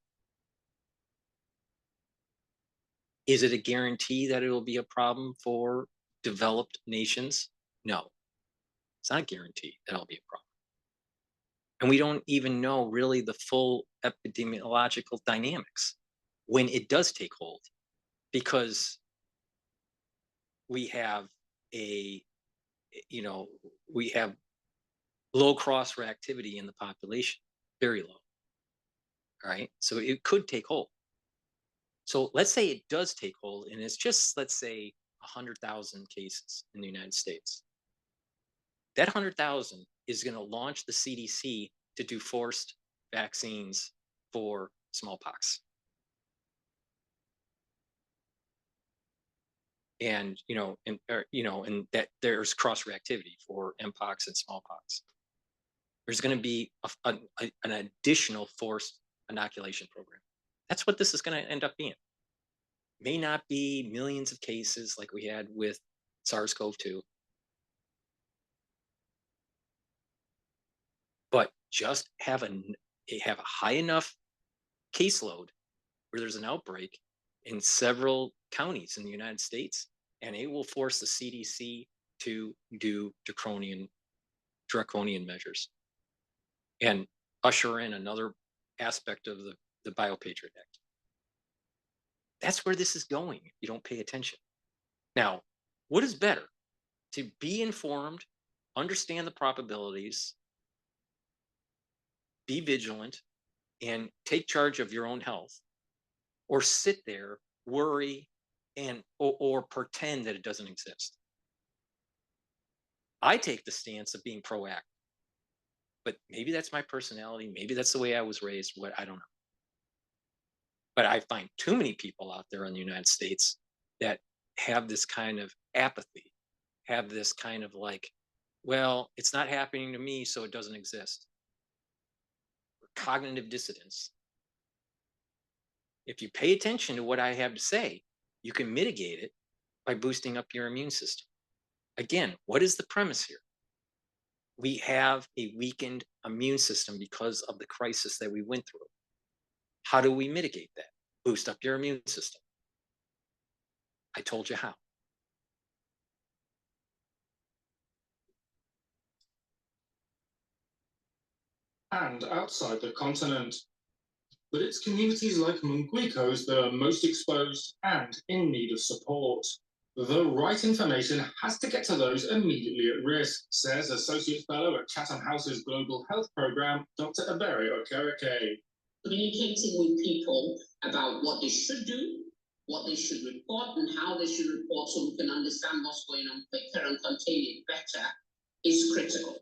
Speaker 1: Is it a guarantee that it will be a problem for developed nations? No. It's not a guarantee that it'll be a problem. And we don't even know really the full epidemiological dynamics when it does take hold, because we have we have low cross reactivity in the population, very low. All right. So it could take hold. So let's say it does take hold, and it's just, let's say, 100,000 cases in the United States. That 100,000 is going to launch the CDC to do forced vaccines for smallpox. And and that there's cross reactivity for Mpox and smallpox. There's going to be an additional forced inoculation program. That's what this is going to end up being. May not be millions of cases like we had with SARS-CoV-2, but just have a high enough caseload where there's an outbreak in several counties in the United States, and it will force the CDC to do draconian measures and usher in another aspect of the Biopatriot Act. That's where this is going if you don't pay attention. Now, what is better? To be informed, understand the probabilities, be vigilant, and take charge of your own health, or sit there, worry, or pretend that it doesn't exist. I take the stance of being proactive, but maybe that's my personality. Maybe that's the way I was raised. I don't know. But I find too many people out there in the United States that have this kind of apathy, have this kind of like, well, it's not happening to me, so it doesn't exist. cognitive dissonance. If you pay attention to what I have to say, you can mitigate it by boosting up your immune system. Again, what is the premise here? We have a weakened immune system because of the crisis that we went through. How do we mitigate that? Boost up your immune system. I told you how.
Speaker 4: And outside the continent. But it's communities like Munguicos that are most exposed and in need of support. The right information has to get to those immediately at risk, says Associate Fellow at Chatham House's Global Health Programme, Dr. Ebere Okereke.
Speaker 3: Communicating with people about what they should do, what they should report, and how they should report so we can understand what's going on quicker and contain it better is critical.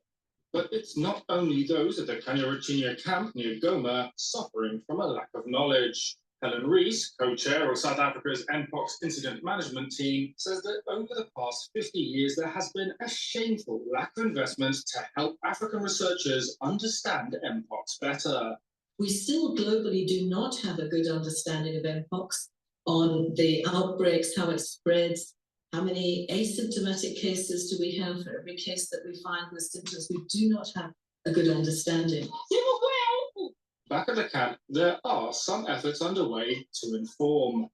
Speaker 4: But it's not only those at the Kanyarichinya camp near Goma suffering from a lack of knowledge. Helen Rees, co-chair of South Africa's Mpox Incident Management Team, says that over the past 50 years, there has been a shameful lack of investment to help African researchers understand Mpox better.
Speaker 18: We still globally do not have a good understanding of Mpox on the outbreaks, how it spreads, how many asymptomatic cases do we have for every case that we find with symptoms. We do not have a good understanding.
Speaker 4: Back at the camp, there are some efforts underway to inform.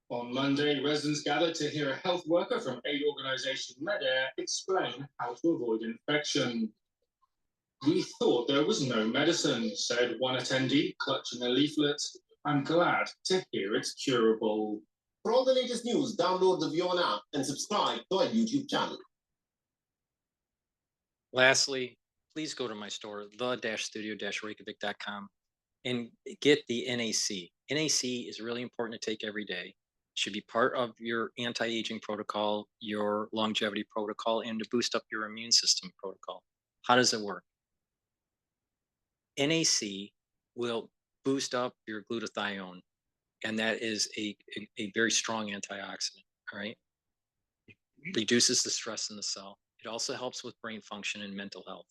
Speaker 4: On Monday, residents gathered to hear a health worker from aid organisation MedAir explain how to avoid infection. We thought there was no medicine, said one attendee, clutching a leaflet. I'm glad to hear it's curable.
Speaker 5: For all the latest news, download the Vion app and subscribe to our YouTube channel.
Speaker 1: Lastly, please go to my store, the-studio-reykjavik.com, and get the NAC. NAC is really important to take every day. It should be part of your anti-aging protocol, your longevity protocol, and to boost up your immune system protocol. How does it work? NAC will boost up your glutathione, and that is a very strong antioxidant, all right? Reduces the stress in the cell. It also helps with brain function and mental health,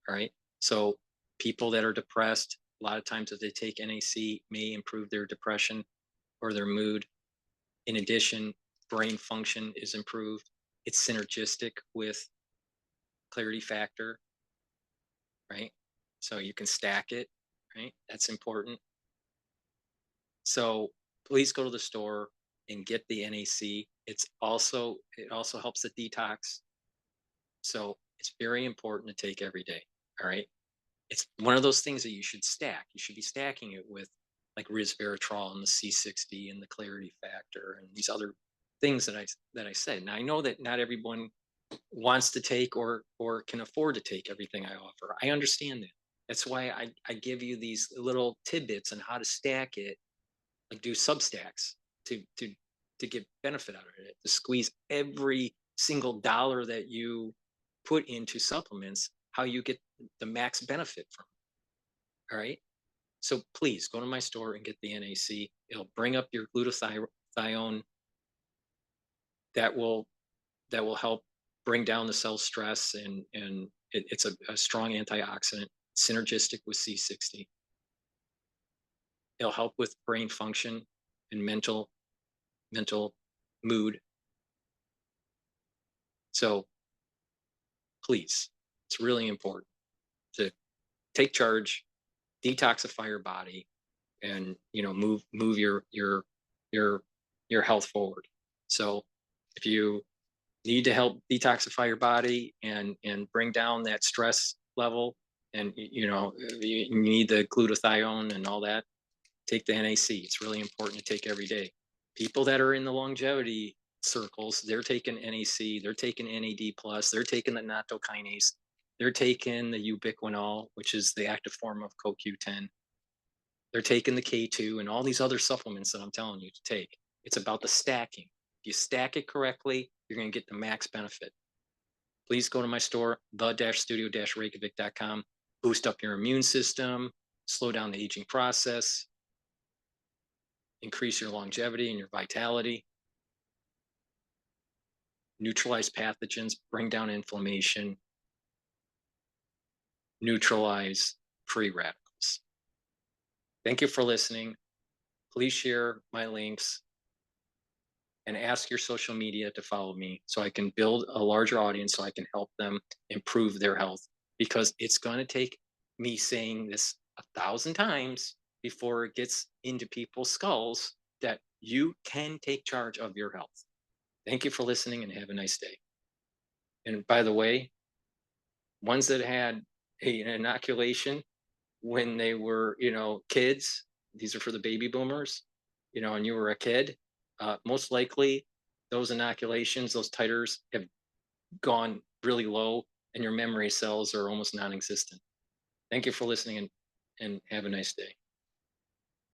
Speaker 1: all right? So people that are depressed, a lot of times if they take NAC, may improve their depression or their mood. In addition, brain function is improved. It's synergistic with clarity factor, right? So you can stack it, right? That's important. So please go to the store and get the NAC. It also helps the detox. So it's very important to take every day. All right. It's one of those things that you should stack. You should be stacking it with like resveratrol and the C60 and the clarity factor and these other things that I said. Now I know that not everyone wants to take or can afford to take everything I offer. I understand that. That's why I give you these little tidbits on how to stack it, like do substacks to get benefit out of it, to squeeze every single dollar that you put into supplements, how you get the max benefit from it. All right. So please go to my store and get the NAC. It'll bring up your glutathione. That will help bring down the cell stress, and it's a strong antioxidant, synergistic with C60. It'll help with brain function and mental mood. So please, it's really important to take charge, detoxify your body, and move your health forward. So if you need to help detoxify your body and bring down that stress level, and you need the glutathione and all that, take the NAC. It's really important to take every day. People that are in the longevity circles, they're taking NAC, they're taking NAD+, they're taking the nattokinase, they're taking the ubiquinol, which is the active form of CoQ10. They're taking the K2 and all these other supplements that I'm telling you to take. It's about the stacking. If you stack it correctly, you're going to get the max benefit. Please go to my store, the-studio-reykjavik.com. Boost up your immune system, slow down the aging process, increase your longevity and your vitality, neutralize pathogens, bring down inflammation, neutralize free radicals. Thank you for listening. Please share my links and ask your social media to follow me so I can build a larger audience so I can help them improve their health, because it's going to take me saying this 1,000 times before it gets into people's skulls that you can take charge of your health. Thank you for listening and have a nice day. And by the way, ones that had an inoculation when they were, kids, these are for the baby boomers, and you were a kid, most likely those inoculations, those titers have gone really low and your memory cells are almost non-existent. Thank you for listening and have a nice day.